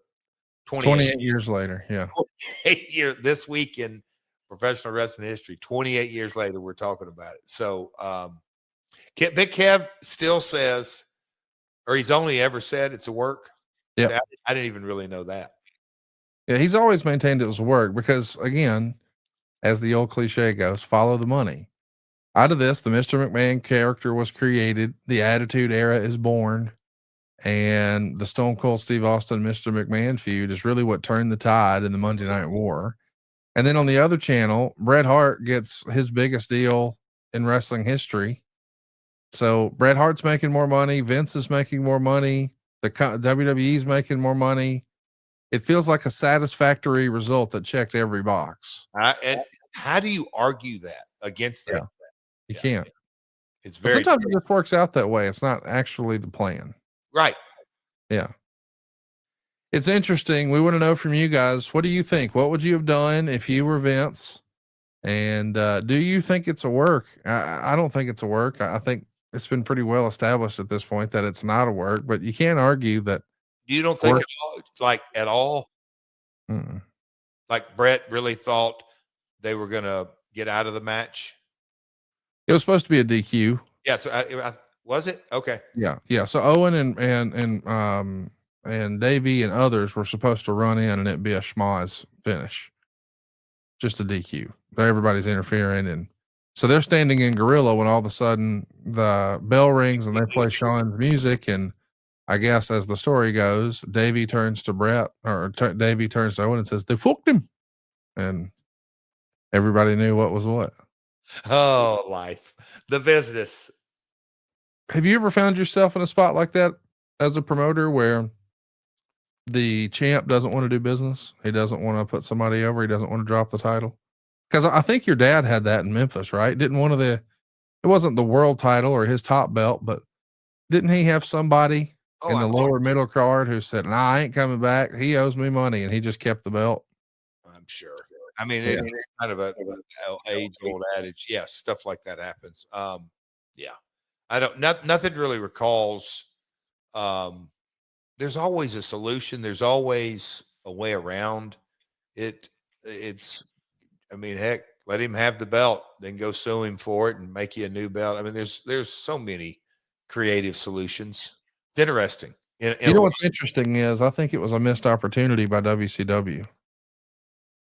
Speaker 1: 28 years later. Yeah.
Speaker 2: 28 year this week in professional wrestling history. 28 years later, we're talking about it. So Big Kev still says, or he's only ever said it's a work.
Speaker 1: Yeah.
Speaker 2: I didn't even really know that.
Speaker 1: Yeah, he's always maintained it was work because, again, as the old cliche goes, follow the money. Out of this, the Mr. McMahon character was created. The Attitude Era is born. And the Stone Cold Steve Austin, Mr. McMahon feud is really what turned the tide in the Monday Night War. And then on the other channel, Bret Hart gets his biggest deal in wrestling history. So Bret Hart's making more money. Vince is making more money. The WWE's making more money. It feels like a satisfactory result that checked every box.
Speaker 2: And how do you argue that against that?
Speaker 1: You can't.
Speaker 2: It's very,
Speaker 1: sometimes it just works out that way. It's not actually the plan.
Speaker 2: Right.
Speaker 1: Yeah. It's interesting. We want to know from you guys. What do you think? What would you have done if you were Vince? And do you think it's a work? I don't think it's a work. I think it's been pretty well established at this point that it's not a work, but you can't argue that.
Speaker 2: You don't think at all?
Speaker 1: Mm-mm.
Speaker 2: Like Bret really thought they were going to get out of the match?
Speaker 1: It was supposed to be a DQ.
Speaker 2: Yeah. So was it? Okay.
Speaker 1: Yeah. Yeah. So Owen and Davey and others were supposed to run in and it'd be a schmoz finish. Just a DQ. Everybody's interfering. And so they're standing in gorilla when all of a sudden the bell rings and they play Sean's music. And I guess as the story goes, Davey turns to Bret, or Davey turns to Owen and says, "They fucked him." And everybody knew what was what.
Speaker 2: Oh, life, the business.
Speaker 1: Have you ever found yourself in a spot like that as a promoter where the champ doesn't want to do business? He doesn't want to put somebody over. He doesn't want to drop the title. Because I think your dad had that in Memphis, right? Didn't one of it wasn't the world title or his top belt, but didn't he have somebody in the lower middle card who said, "Nah, I ain't coming back. He owes me money," and he just kept the belt?
Speaker 2: I'm sure. I mean, it's kind of a age-old adage. Yes, stuff like that happens. Yeah, I don't. Nothing really recalls. There's always a solution. There's always a way around it. It's. I mean, heck, let him have the belt, then go sue him for it and make you a new belt. I mean, there's so many creative solutions. It's interesting.
Speaker 1: You know what's interesting is I think it was a missed opportunity by WCW.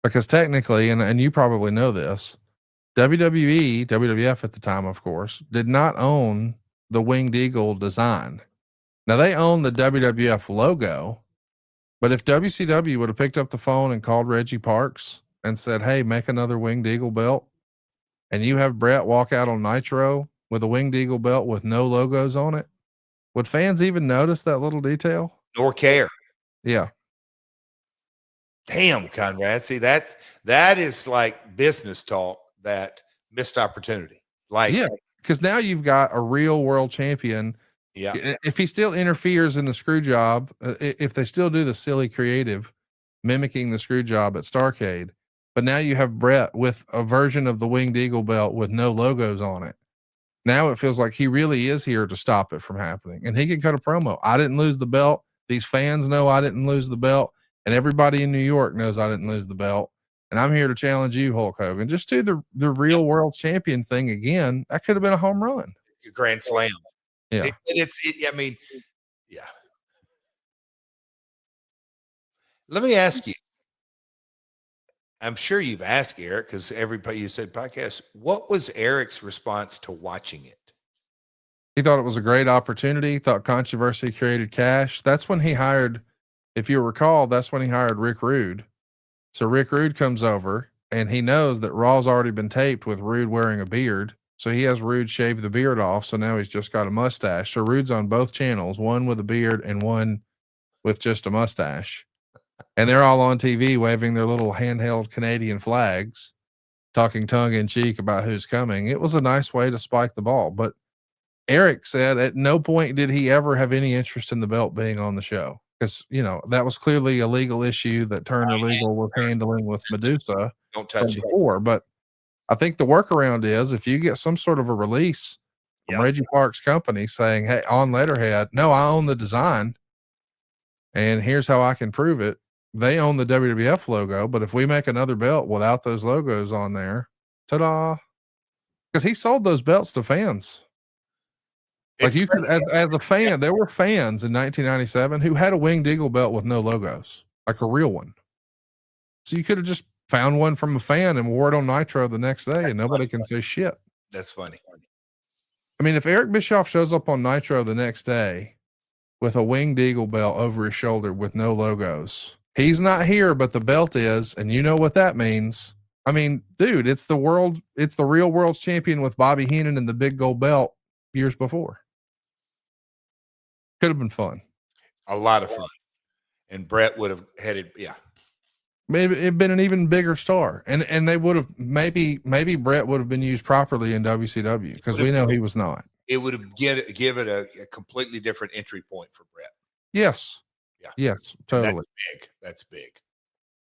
Speaker 1: Because technically, and you probably know this, WWE, WWF at the time, of course, did not own the Winged Eagle design. Now they own the WWF logo, but if WCW would have picked up the phone and called Reggie Parks and said, "Hey, make another Winged Eagle belt," and you have Bret walk out on Nitro with a Winged Eagle belt with no logos on it, would fans even notice that little detail?
Speaker 2: Nor care.
Speaker 1: Yeah.
Speaker 2: Damn, Conrad. See, that is like business talk, that missed opportunity. Like,
Speaker 1: yeah, because now you've got a real world champion.
Speaker 2: Yeah.
Speaker 1: If he still interferes in the screw job, if they still do the silly creative mimicking the screw job at Starrcade, but now you have Bret with a version of the Winged Eagle belt with no logos on it. Now it feels like he really is here to stop it from happening, and he can cut a promo. I didn't lose the belt. These fans know I didn't lose the belt. And everybody in New York knows I didn't lose the belt. And I'm here to challenge you, Hulk Hogan. Just do the real world champion thing again. That could have been a home run.
Speaker 2: Grand slam.
Speaker 1: Yeah.
Speaker 2: I mean, yeah. Let me ask you. I'm sure you've asked Eric, because everybody, you said podcast. What was Eric's response to watching it?
Speaker 1: He thought it was a great opportunity, thought controversy created cash. That's when he hired, if you recall, that's when he hired Rick Rude. So Rick Rude comes over and he knows that Raw's already been taped with Rude wearing a beard. So he has Rude shave the beard off. So now he's just got a mustache. So Rude's on both channels, one with a beard and one with just a mustache. And they're all on TV waving their little handheld Canadian flags, talking tongue in cheek about who's coming. It was a nice way to spike the ball. But Eric said at no point did he ever have any interest in the belt being on the show. Because, you know, that was clearly a legal issue that Turner Legal was handling with Medusa.
Speaker 2: Don't touch it.
Speaker 1: Before. But I think the workaround is if you get some sort of a release from Reggie Park's company saying, hey, on letterhead, no, I own the design. And here's how I can prove it. They own the WWF logo, but if we make another belt without those logos on there, ta-da. Because he sold those belts to fans. Like you could, as a fan, there were fans in 1997 who had a Winged Eagle belt with no logos, like a real one. So you could have just found one from a fan and wore it on Nitro the next day, and nobody can say shit.
Speaker 2: That's funny.
Speaker 1: I mean, if Eric Bischoff shows up on Nitro the next day with a Winged Eagle belt over his shoulder with no logos, he's not here, but the belt is, and you know what that means. I mean, dude, it's the real world's champion with Bobby Heenan and the big gold belt years before. Could have been fun.
Speaker 2: A lot of fun. And Brett would have headed,
Speaker 1: Maybe it'd been an even bigger star. And they would have maybe Brett would have been used properly in WCW because we know he was not.
Speaker 2: It would have give it a completely different entry point for Brett.
Speaker 1: Yes.
Speaker 2: Yeah.
Speaker 1: Yes, totally.
Speaker 2: That's big. That's big.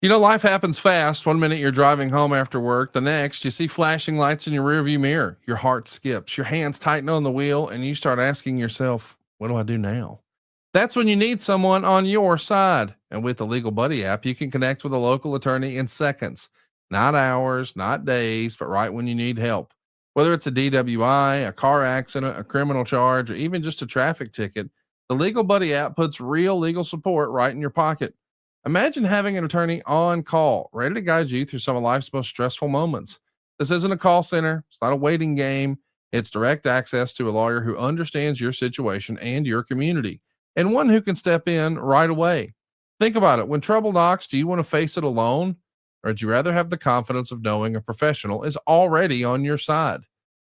Speaker 1: You know, life happens fast. 1 minute you're driving home after work. The next, you see flashing lights in your rearview mirror. Your heart skips. Your hands tighten on the wheel, and you start asking yourself, what do I do now? That's when you need someone on your side. And with the Legal Buddy app, you can connect with a local attorney in seconds, not hours, not days, but right when you need help. Whether it's a DWI, a car accident, a criminal charge, or even just a traffic ticket, the Legal Buddy app puts real legal support right in your pocket. Imagine having an attorney on call, ready to guide you through some of life's most stressful moments. This isn't a call center. It's not a waiting game. It's direct access to a lawyer who understands your situation and your community, and one who can step in right away. Think about it. When trouble knocks, do you want to face it alone? Or would you rather have the confidence of knowing a professional is already on your side?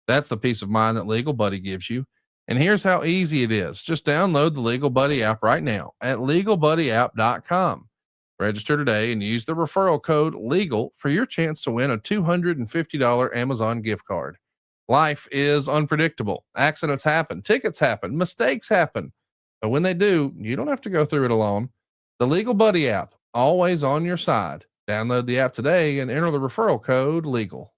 Speaker 1: That's the peace of mind that Legal Buddy gives you. And here's how easy it is. Just download the Legal Buddy app right now at legalbuddyapp.com. Register today and use the referral code LEGAL for your chance to win a $250 Amazon gift card. Life is unpredictable. Accidents happen, tickets happen, mistakes happen. But when they do, you don't have to go through it alone. The Legal Buddy app, always on your side. Download the app today and enter the referral code LEGAL.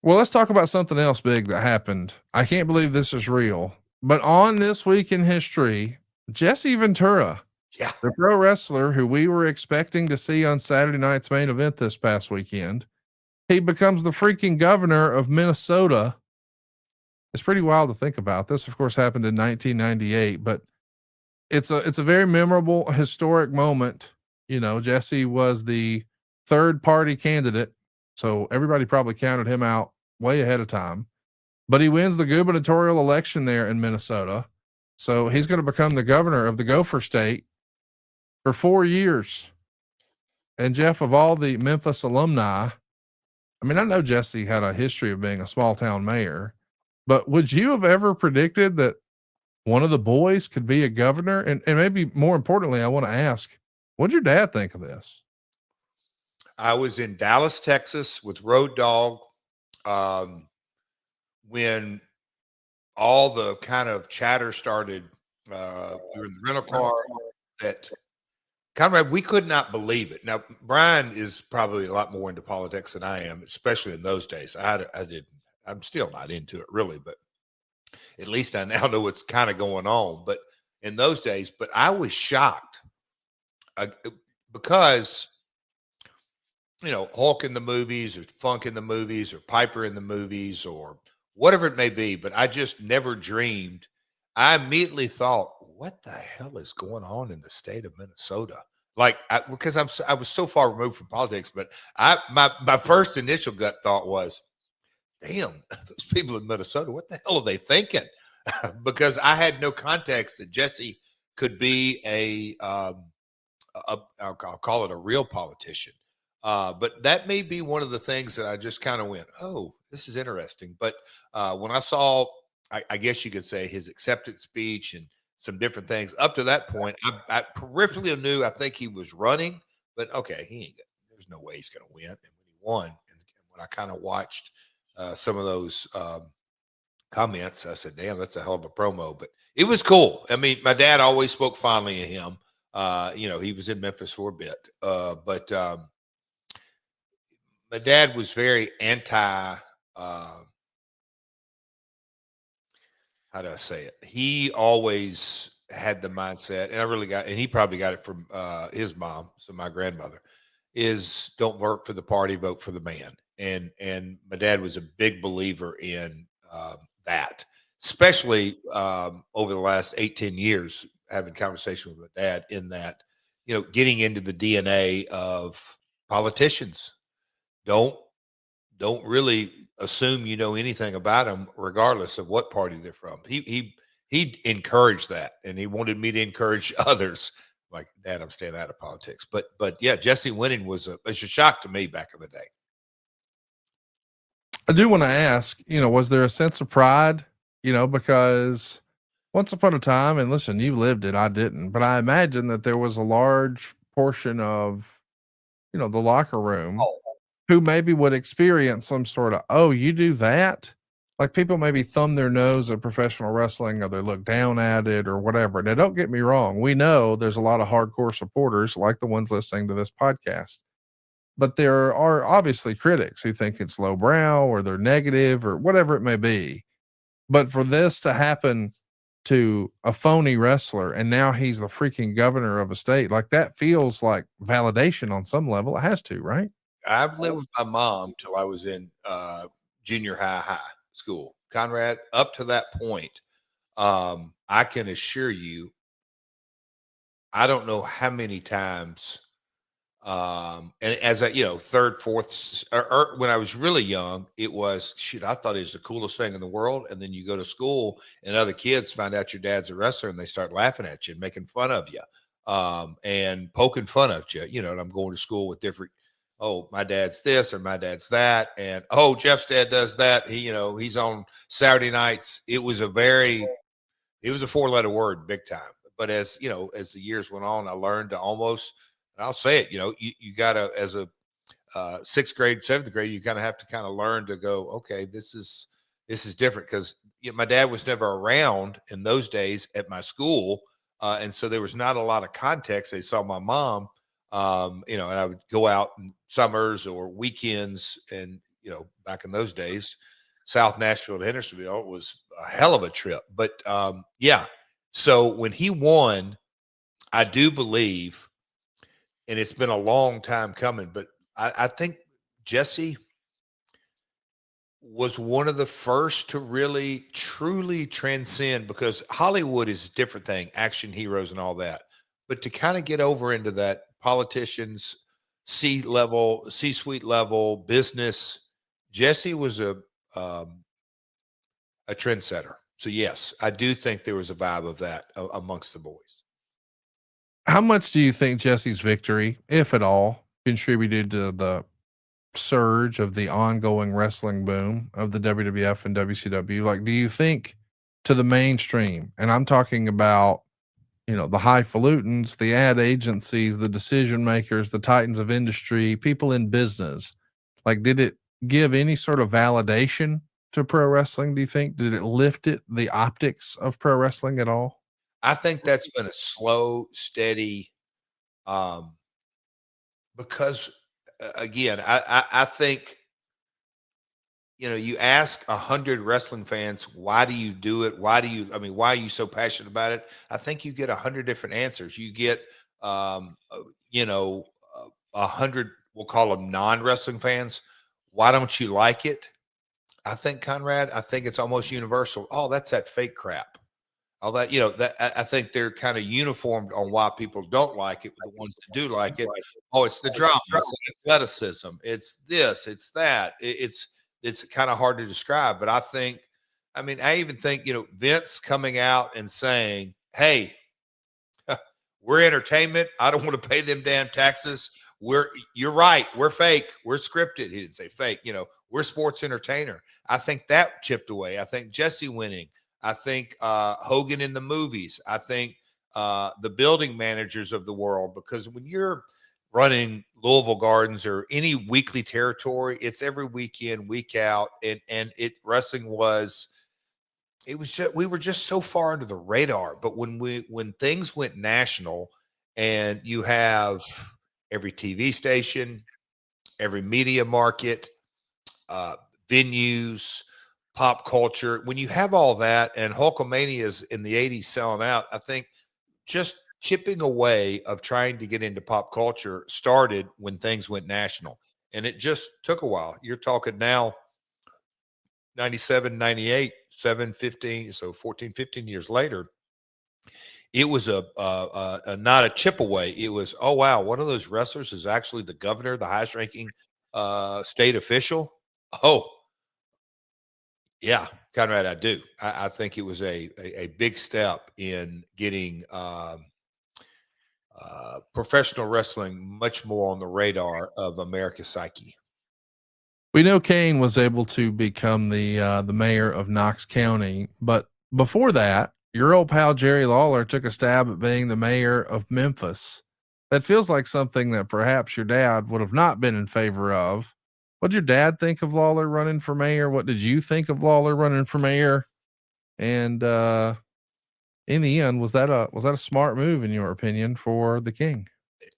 Speaker 1: Well, let's talk about something else big that happened. I can't believe this is real, but on This Week in History, Jesse Ventura, the pro wrestler who we were expecting to see on Saturday night's main event this past weekend, he becomes the freaking governor of Minnesota. It's pretty wild to think about. This, of course, happened in 1998, but it's a very memorable, historic moment. You know, Jesse was the third party candidate, so everybody probably counted him out way ahead of time, but he wins the gubernatorial election there in Minnesota. So he's going to become the governor of the Gopher State for 4 years. And Jeff, of all the Memphis alumni, I mean, I know Jesse had a history of being a small town mayor, but would you have ever predicted that one of the boys could be a governor? And maybe more importantly, I want to ask, what did your dad think of this?
Speaker 2: I was in Dallas, Texas with Road Dogg when all the kind of chatter started. We were in the rental car that Conrad, we could not believe it. Now, Brian is probably a lot more into politics than I am, especially in those days. I'm still not into it really, but at least I now know what's kind of going on. But in those days, I was shocked. because, you know, Hulk in the movies or Funk in the movies or Piper in the movies or whatever it may be, but I just never dreamed. I immediately thought, what the hell is going on in the state of Minnesota? Like, because I was so far removed from politics, but my first initial gut thought was, damn, those people in Minnesota, what the hell are they thinking? Because I had no context that Jesse could be I'll call it a real politician. But that may be one of the things that I just kind of went, oh, this is interesting. But when I saw, I guess you could say, his acceptance speech and some different things up to that point, I peripherally knew I think he was running, but okay, there's no way he's going to win. And when he won, and when I kind of watched some of those comments, I said, damn, that's a hell of a promo. But it was cool. I mean, my dad always spoke fondly of him. You know, he was in Memphis for a bit, but my dad was very anti. How do I say it? He always had the mindset, and and he probably got it from his mom, so my grandmother, is don't vote for the party, vote for the man. And my dad was a big believer in that, especially over the last 8-10 years, having conversation with my dad in that, you know, getting into the DNA of politicians. Don't really assume you know anything about them, regardless of what party they're from. He encouraged that, and he wanted me to encourage others. Like, Dad, I'm staying out of politics. But yeah, Jesse winning was a shock to me back in the day.
Speaker 1: I do want to ask, you know, was there a sense of pride, you know, because once upon a time, and listen, you lived it, I didn't, but I imagine that there was a large portion of, you know, the locker room
Speaker 2: Oh,
Speaker 1: who maybe would experience some sort of, oh, you do that? Like, people maybe thumb their nose at professional wrestling, or they look down at it or whatever. Now, don't get me wrong. We know there's a lot of hardcore supporters like the ones listening to this podcast, but there are obviously critics who think it's lowbrow or they're negative or whatever it may be. But for this to happen to a phony wrestler, and now he's the freaking governor of a state, like, that feels like validation on some level. It has to, right?
Speaker 2: I've lived with my mom till I was in junior high school. Conrad, up to that point, I can assure you, I don't know how many times, and as I, you know, third, fourth, or when I was really young, it was, shoot, I thought it was the coolest thing in the world. And then you go to school and other kids find out your dad's a wrestler, and they start laughing at you and making fun of you, and poking fun at you, you know. And I'm going to school with different, oh, my dad's this or my dad's that. And oh, Jeff's dad does that. He, you know, he's on Saturday nights. It was a 4-letter word, big time. But as you know, as the years went on, I learned to almost, and I'll say it, you know, you gotta, as a sixth grade, seventh grade, you kind of have to kind of learn to go, okay, this is different, because, you know, my dad was never around in those days at my school, and so there was not a lot of context. They saw my mom, you know, and I would go out in summers or weekends, and, you know, back in those days, South Nashville to Hendersonville was a hell of a trip. But yeah, so when he won, I do believe, and it's been a long time coming, but I think Jesse was one of the first to really truly transcend, because Hollywood is a different thing, action heroes and all that. But to kind of get over into that politicians, C-suite level business, Jesse was a trendsetter. So yes, I do think there was a vibe of that amongst the boys.
Speaker 1: How much do you think Jesse's victory, if at all, contributed to the surge of the ongoing wrestling boom of the WWF and WCW? Like, do you think to the mainstream, and I'm talking about, you know, the highfalutins, the ad agencies, the decision makers, the titans of industry, people in business, like, did it give any sort of validation to pro wrestling? Do you think, did it lift the optics of pro wrestling at all?
Speaker 2: I think that's been a slow, steady, um, because again, I think, you know, you ask 100 wrestling fans, why do you do it? Why are you so passionate about it? I think you get 100 different answers. You get um, you know, 100, we'll call them non-wrestling fans, why don't you like it? I think, Conrad, I think it's almost universal. Oh, that's that fake crap. All that, that I think they're kind of uniformed on why people don't like it. The ones that do like it, oh, it's the drama, it's the athleticism, it's this, it's that. It's kind of hard to describe, but I even think Vince coming out and saying, "Hey, we're entertainment. I don't want to pay them damn taxes. You're right. We're fake. We're scripted." He didn't say fake. We're sports entertainer. I think that chipped away. I think Jesse winning. I think Hogan in the movies. I think the building managers of the world, because when you're running Louisville Gardens or any weekly territory, it's every weekend, week out, and wrestling was. It was just, we were just so far under the radar. But when things went national, and you have every TV station, every media market, venues, pop culture, when you have all that, and Hulkamania's in the 80s selling out, I think just chipping away of trying to get into pop culture started when things went national. And it just took a while. You're talking now 97, 98, 7, 15, so 14, 15 years later, it was a not a chip away. It was, oh, wow, one of those wrestlers is actually the governor, the highest ranking state official. Oh, yeah, Conrad, I do. I think it was a big step in getting professional wrestling much more on the radar of America's psyche.
Speaker 1: We know Kane was able to become the mayor of Knox County, but before that, your old pal Jerry Lawler took a stab at being the mayor of Memphis. That feels like something that perhaps your dad would have not been in favor of. What did your dad think of Lawler running for mayor? What did you think of Lawler running for mayor? And in the end, was that a smart move in your opinion for the King?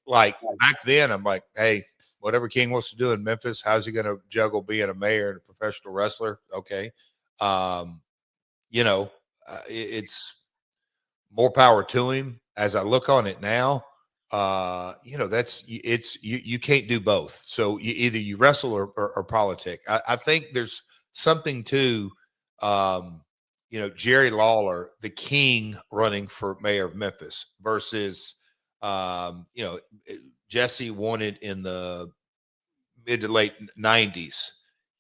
Speaker 2: Like back then, I'm like, hey, whatever King wants to do in Memphis, how's he going to juggle being a mayor and a professional wrestler? Okay. Um, it's more power to him. As I look on it now, you can't do both. So either you wrestle or politic. I think there's something to, Jerry Lawler, the King, running for mayor of Memphis versus, um, you know, Jesse won it in the mid to late 90s.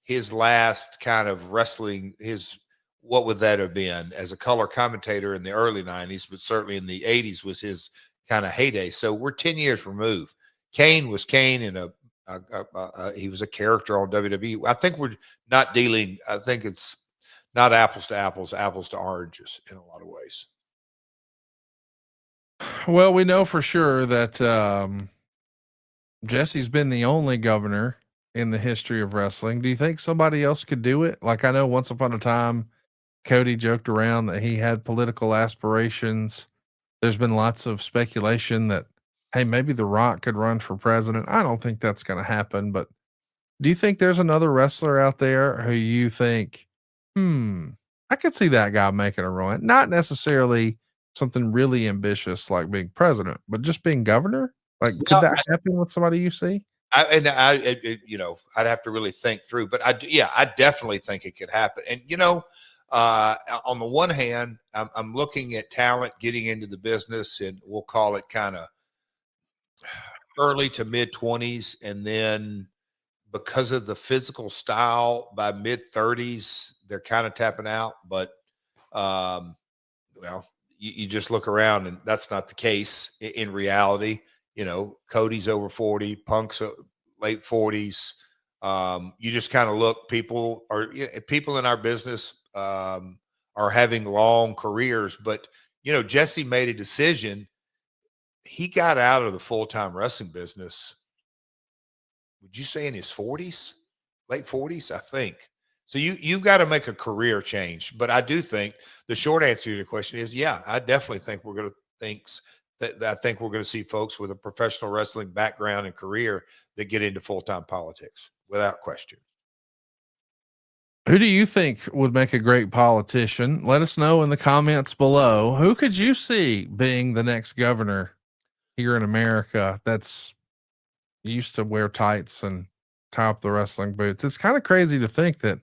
Speaker 2: His last kind of wrestling, what would that have been as a color commentator in the early 90s, but certainly in the 80s was his kind of heyday. So we're 10 years removed. Kane was Kane, and he was a character on WWE. I think we're not dealing, I think it's not apples to apples, apples to oranges in a lot of ways.
Speaker 1: Well, we know for sure that Jesse's been the only governor in the history of wrestling. Do you think somebody else could do it? Like, I know once upon a time, Cody joked around that he had political aspirations. There's been lots of speculation that, hey, maybe The Rock could run for president. I don't think that's going to happen, but do you think there's another wrestler out there who you think, I could see that guy making a run? Not necessarily something really ambitious like being president, but just being governor? Like, could that happen with somebody you see?
Speaker 2: I'd have to really think through, but I definitely think it could happen. And, on the one hand, I'm looking at talent getting into the business, and we'll call it kind of early to mid 20s. And then because of the physical style, by mid 30s, they're kind of tapping out. But, you just look around, and that's not the case in reality. Cody's over 40, Punk's late 40s. You just kind of look, people in our business are having long careers, but Jesse made a decision. He got out of the full-time wrestling business. Would you say in his 40s, late 40s? I think. So you've got to make a career change. But I do think the short answer to your question is, yeah, I definitely think we're going to I think we're going to see folks with a professional wrestling background and career that get into full-time politics without question.
Speaker 1: Who do you think would make a great politician? Let us know in the comments below. Who could you see being the next governor here in America that's used to wear tights and tie up the wrestling boots. It's kind of crazy to think that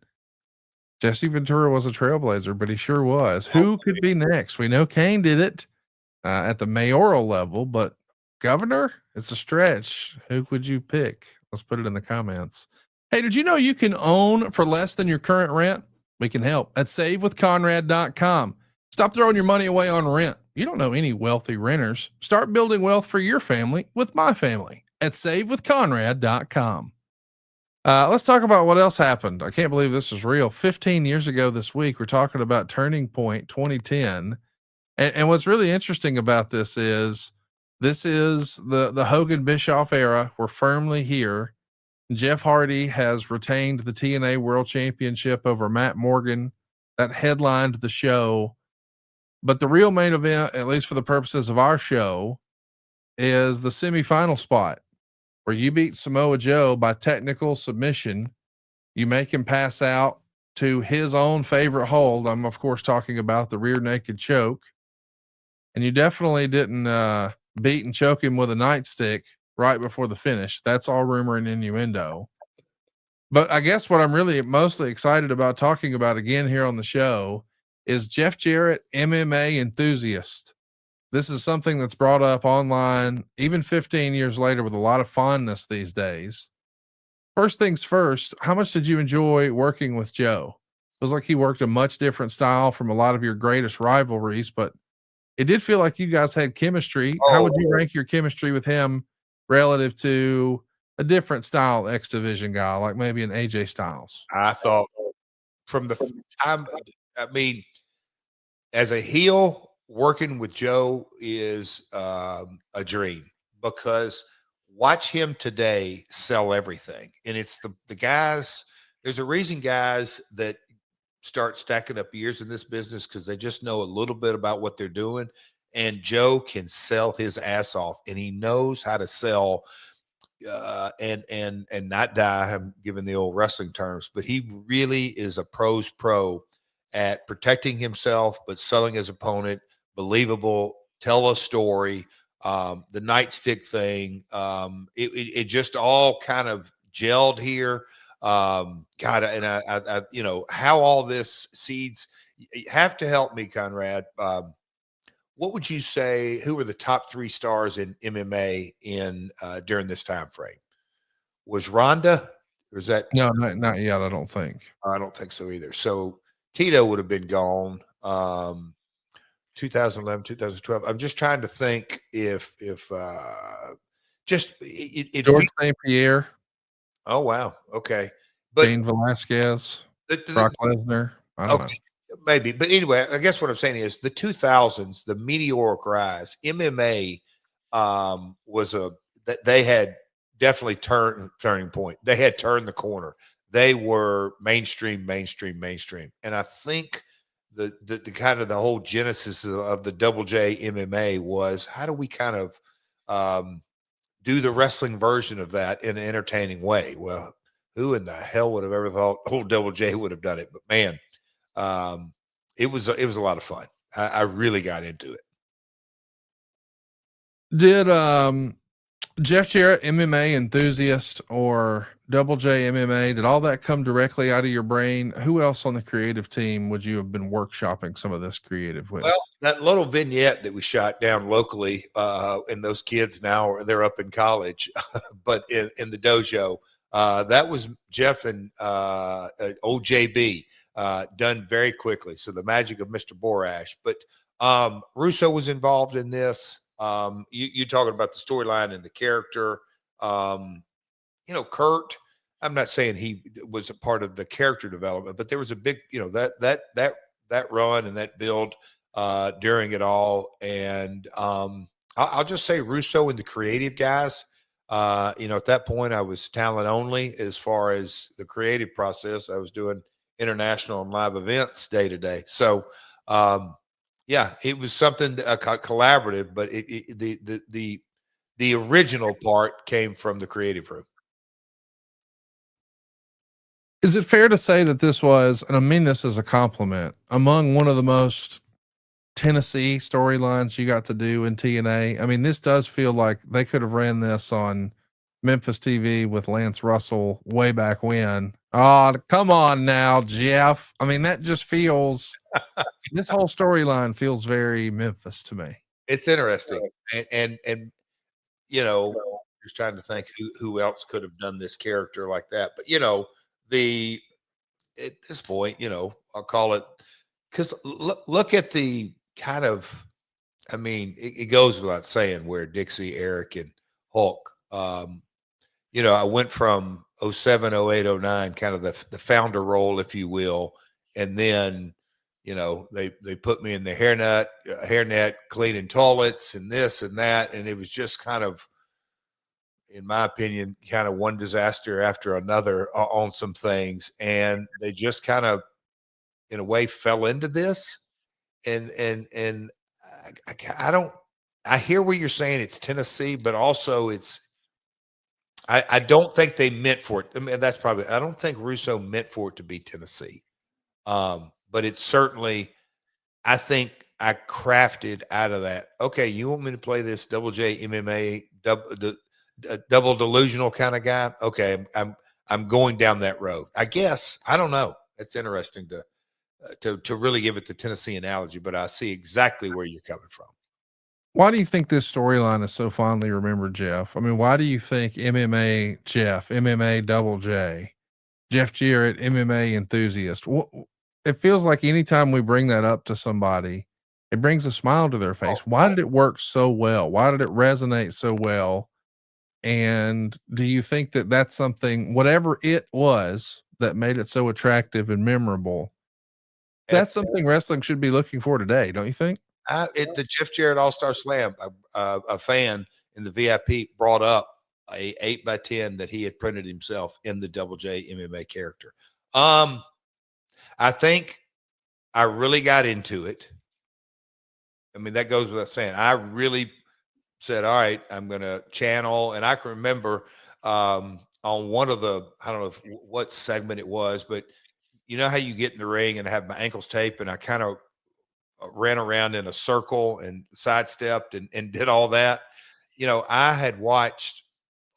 Speaker 1: Jesse Ventura was a trailblazer, but he sure was. Who could be next? We know Kane did it at the mayoral level, but governor, it's a stretch. Who would you pick? Let's put it in the comments. Hey, did you know you can own for less than your current rent? We can help at savewithconrad.com. Stop throwing your money away on rent. You don't know any wealthy renters. Start building wealth for your family with my family at savewithconrad.com. Let's talk about what else happened. I can't believe this is real. 15 years ago this week, we're talking about Turning Point 2010. And what's really interesting about this is the Hogan Bischoff era. We're firmly here. Jeff Hardy has retained the TNA World Championship over Matt Morgan. That headlined the show. But the real main event, at least for the purposes of our show, is the semifinal spot where you beat Samoa Joe by technical submission. You make him pass out to his own favorite hold. I'm of course talking about the rear naked choke. And you definitely didn't beat and choke him with a nightstick right before the finish. That's all rumor and innuendo. But I guess what I'm really mostly excited about talking about again here on the show is Jeff Jarrett, MMA enthusiast. This is something that's brought up online, even 15 years later, with a lot of fondness these days. First things first, how much did you enjoy working with Joe? It was like he worked a much different style from a lot of your greatest rivalries, but it did feel like you guys had chemistry. How would you rank your chemistry with him relative to a different style X Division guy, like maybe an AJ Styles?
Speaker 2: I thought from the time, I mean, as a heel, working with Joe is a dream, because watch him today sell everything. And it's the guys, there's a reason guys that start stacking up years in this business because they just know a little bit about what they're doing. And Joe can sell his ass off, and he knows how to sell and not die. I'm giving the old wrestling terms, but he really is a pro's pro at protecting himself, but selling his opponent, believable, tell a story. The nightstick thing, it just all kind of gelled here. God, and I, you know, how all this seeds. You have to help me, Conrad. What would you say? Who were the top 3 stars in MMA in during this time frame? Was Ronda? Or is that
Speaker 1: No, not yet. I don't think.
Speaker 2: I don't think so either. So Tito would have been gone. 2011, 2012. I'm just trying to think if just
Speaker 1: George St. Pierre.
Speaker 2: Oh wow, okay, but
Speaker 1: Shane Velasquez, Brock Lesnar. I don't know.
Speaker 2: Maybe, but anyway, I guess what I'm saying is the 2000s, the meteoric rise. MMA was that they had definitely turning point. They had turned the corner. They were mainstream, and I think the kind of the whole genesis of the Double J MMA was, how do we kind of do the wrestling version of that in an entertaining way? Well, who in the hell would have ever thought old Double J would have done it? But man, it was a lot of fun. I really got into it.
Speaker 1: Did Jeff Jarrett, MMA enthusiast, or Double J MMA, did all that come directly out of your brain? Who else on the creative team would you have been workshopping some of this creative with?
Speaker 2: Well, that little vignette that we shot down locally, and those kids now they're up in college, but in the dojo, that was Jeff and old JB, done very quickly. So the magic of Mr. Borash. But Russo was involved in this. You talking about the storyline and the character. You know, Kurt, I'm not saying he was a part of the character development, but there was a big, you know, that run and that build during it all. And I'll just say Russo and the creative guys. You know, at that point I was talent only as far as the creative process. I was doing international and live events day to day. So yeah, it was something collaborative, but the original part came from the creative room.
Speaker 1: Is it fair to say that this was, and I mean this as a compliment, among one of the most Tennessee storylines you got to do in TNA. I mean, this does feel like they could have ran this on Memphis TV with Lance Russell way back when. Oh, come on now, Jeff. I mean, that just feels, this whole storyline feels very Memphis to me.
Speaker 2: It's interesting. And you know, just trying to think who else could have done this character like that. But you know, at this point, you know, I'll call it, because look at the kind of, I mean, it goes without saying where Dixie, Eric, and Hulk, you know, I went from 07, 08, 09, kind of the founder role, if you will. And then, you know, they put me in the hairnet, cleaning toilets and this and that. And it was just kind of, in my opinion, kind of one disaster after another on some things. And they just kind of, in a way, fell into this. And I don't, I hear what you're saying. It's Tennessee, but also I don't think they meant for it. I mean, that's probably, I don't think Russo meant for it to be Tennessee. But it's certainly, I think I crafted out of that. Okay, you want me to play this Double J MMA, double delusional kind of guy? Okay, I'm going down that road. I guess, I don't know. It's interesting to really give it the Tennessee analogy, but I see exactly where you're coming from.
Speaker 1: Why do you think this storyline is so fondly remembered, Jeff? I mean, why do you think MMA Jeff, MMA Double J, Jeff Jarrett, MMA enthusiast? It feels like anytime we bring that up to somebody, it brings a smile to their face. Why did it work so well? Why did it resonate so well? And do you think that that's something, whatever it was that made it so attractive and memorable, that's something wrestling should be looking for today, don't you think?
Speaker 2: The Jeff Jarrett All-Star Slam, a fan in the VIP brought up a 8x10 that he had printed himself in the Double J MMA character. I think I really got into it. I mean, that goes without saying. I really said, all right, I'm going to channel. And I can remember on one of the, I don't know what segment it was, but you know how you get in the ring and have my ankles taped, and I kind of ran around in a circle and sidestepped and did all that. You know, I had watched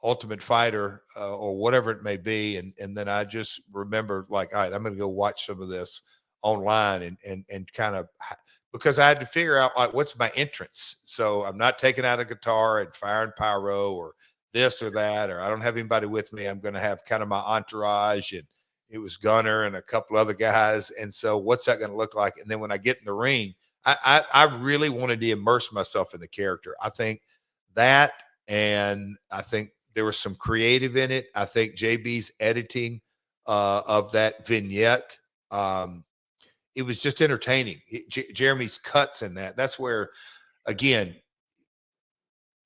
Speaker 2: Ultimate Fighter or whatever it may be. And then I just remembered, like, all right, I'm going to go watch some of this online and kind of, because I had to figure out, like, what's my entrance. So I'm not taking out a guitar and firing pyro or this or that, or I don't have anybody with me. I'm going to have kind of my entourage, and it was Gunner and a couple other guys. And so what's that going to look like? And then when I get in the ring, I really wanted to immerse myself in the character. I think that, and I think there was some creative in it. I think JB's editing of that vignette, it was just entertaining. Jeremy's cuts in that. That's where, again,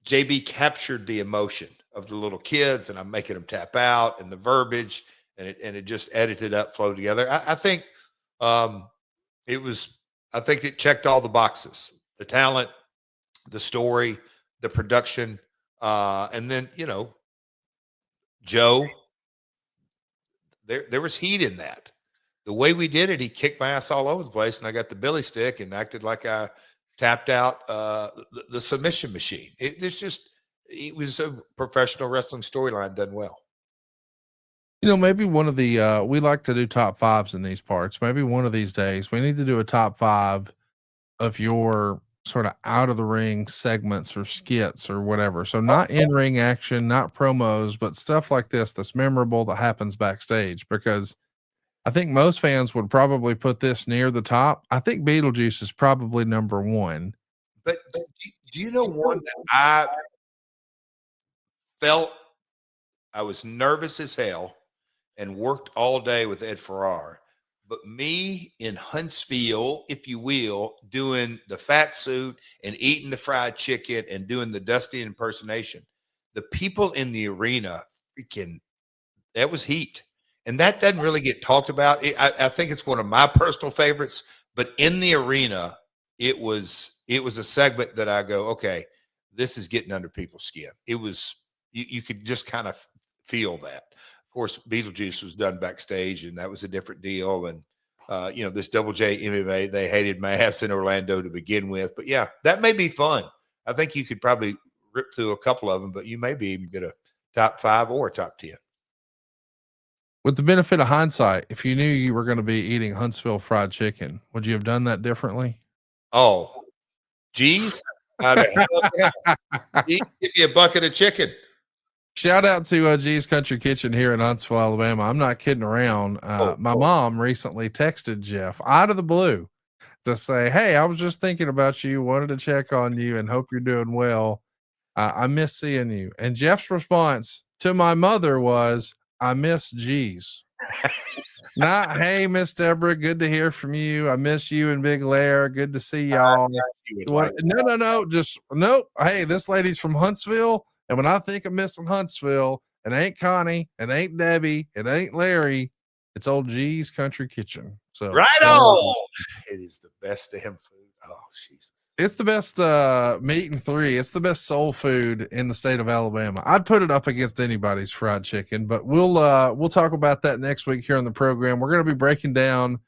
Speaker 2: JB captured the emotion of the little kids, and I'm making them tap out, and the verbiage, and it just edited up, flowed together. I think it was, I think it checked all the boxes: the talent, the story, the production, and then, you know, Joe, there was heat in that. The way we did it, he kicked my ass all over the place, and I got the billy stick and acted like I tapped out the submission machine. It was a professional wrestling storyline done well.
Speaker 1: You know, maybe one of the we like to do top fives in these parts. Maybe one of these days we need to do a top five of your sort of out of the ring segments or skits or whatever. So not in ring action, not promos, but stuff like this that's memorable that happens backstage, because I think most fans would probably put this near the top. I think Beetlejuice is probably number one.
Speaker 2: But do you know one that I felt, I was nervous as hell and worked all day with Ed Farrar, but me in Huntsville, if you will, doing the fat suit and eating the fried chicken and doing the Dusty impersonation, the people in the arena, freaking, that was heat. And that doesn't really get talked about. I think it's one of my personal favorites, but in the arena, it was a segment that I go, okay, this is getting under people's skin. It was, you could just kind of feel that. Of course, Beetlejuice was done backstage, and that was a different deal. And this Double J MMA. They hated my ass in Orlando to begin with. But yeah, that may be fun. I think you could probably rip through a couple of them, but you maybe even get a top 5 or a top 10.
Speaker 1: With the benefit of hindsight, if you knew you were going to be eating Huntsville fried chicken, would you have done that differently?
Speaker 2: Oh, geez. How the hell, yeah. Geez, give me a bucket of chicken.
Speaker 1: Shout out to G's Country Kitchen here in Huntsville, Alabama. I'm not kidding around. My mom recently texted Jeff out of the blue to say, "Hey, I was just thinking about you, wanted to check on you and hope you're doing well. I miss seeing you." And Jeff's response to my mother was, "I miss G's." Not, "Hey, Miss Deborah, good to hear from you. I miss you and Big Lair. Good to see y'all." No. Just nope. Hey, this lady's from Huntsville. And when I think of missing Huntsville, it ain't Connie, it ain't Debbie, it ain't Larry. It's old G's Country Kitchen. So
Speaker 2: right on. It is the best damn food. Oh, Jesus.
Speaker 1: It's the best meat and 3. It's the best soul food in the state of Alabama. I'd put it up against anybody's fried chicken, but we'll talk about that next week here on the program. We're going to be breaking down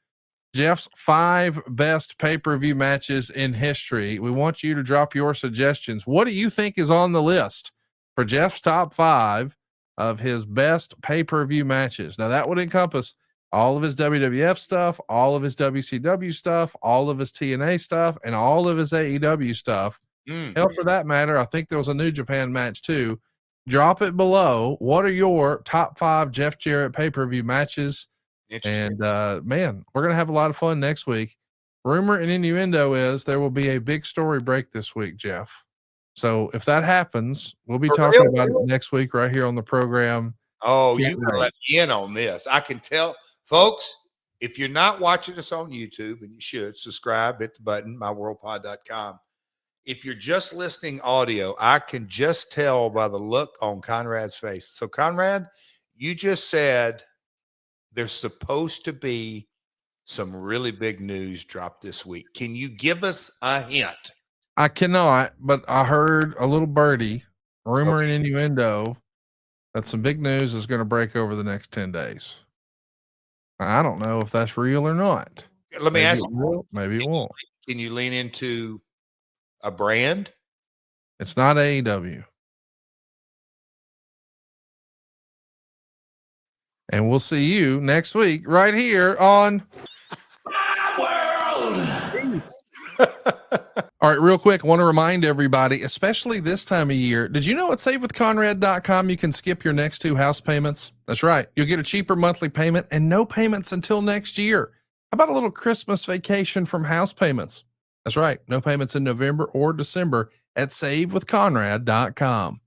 Speaker 1: Jeff's 5 best pay-per-view matches in history. We want you to drop your suggestions. What do you think is on the list for Jeff's top 5 of his best pay-per-view matches? Now that would encompass all of his WWF stuff, all of his WCW stuff, all of his TNA stuff, and all of his AEW stuff. Hell, for that matter, I think there was a New Japan match too. Drop it below. What are your top 5 Jeff Jarrett pay-per-view matches? And man, we're going to have a lot of fun next week. Rumor and innuendo is there will be a big story break this week, Jeff. So if that happens, we'll be talking about it next week right here on the program.
Speaker 2: Oh, you can let me in on this. I can tell, folks, if you're not watching us on YouTube, and you should subscribe, hit the button, myworldpod.com. If you're just listening audio, I can just tell by the look on Conrad's face. So Conrad, you just said there's supposed to be some really big news dropped this week. Can you give us a hint?
Speaker 1: I cannot, but I heard a little birdie, rumor and innuendo, that some big news is going to break over the next 10 days. I don't know if that's real or not.
Speaker 2: Let me ask you.
Speaker 1: Maybe it won't.
Speaker 2: Can you lean into a brand?
Speaker 1: It's not AEW. And we'll see you next week right here on My World. Peace. All right, real quick, I want to remind everybody, especially this time of year, did you know at savewithconrad.com you can skip your next 2 house payments? That's right. You'll get a cheaper monthly payment and no payments until next year. How about a little Christmas vacation from house payments? That's right. No payments in November or December at savewithconrad.com.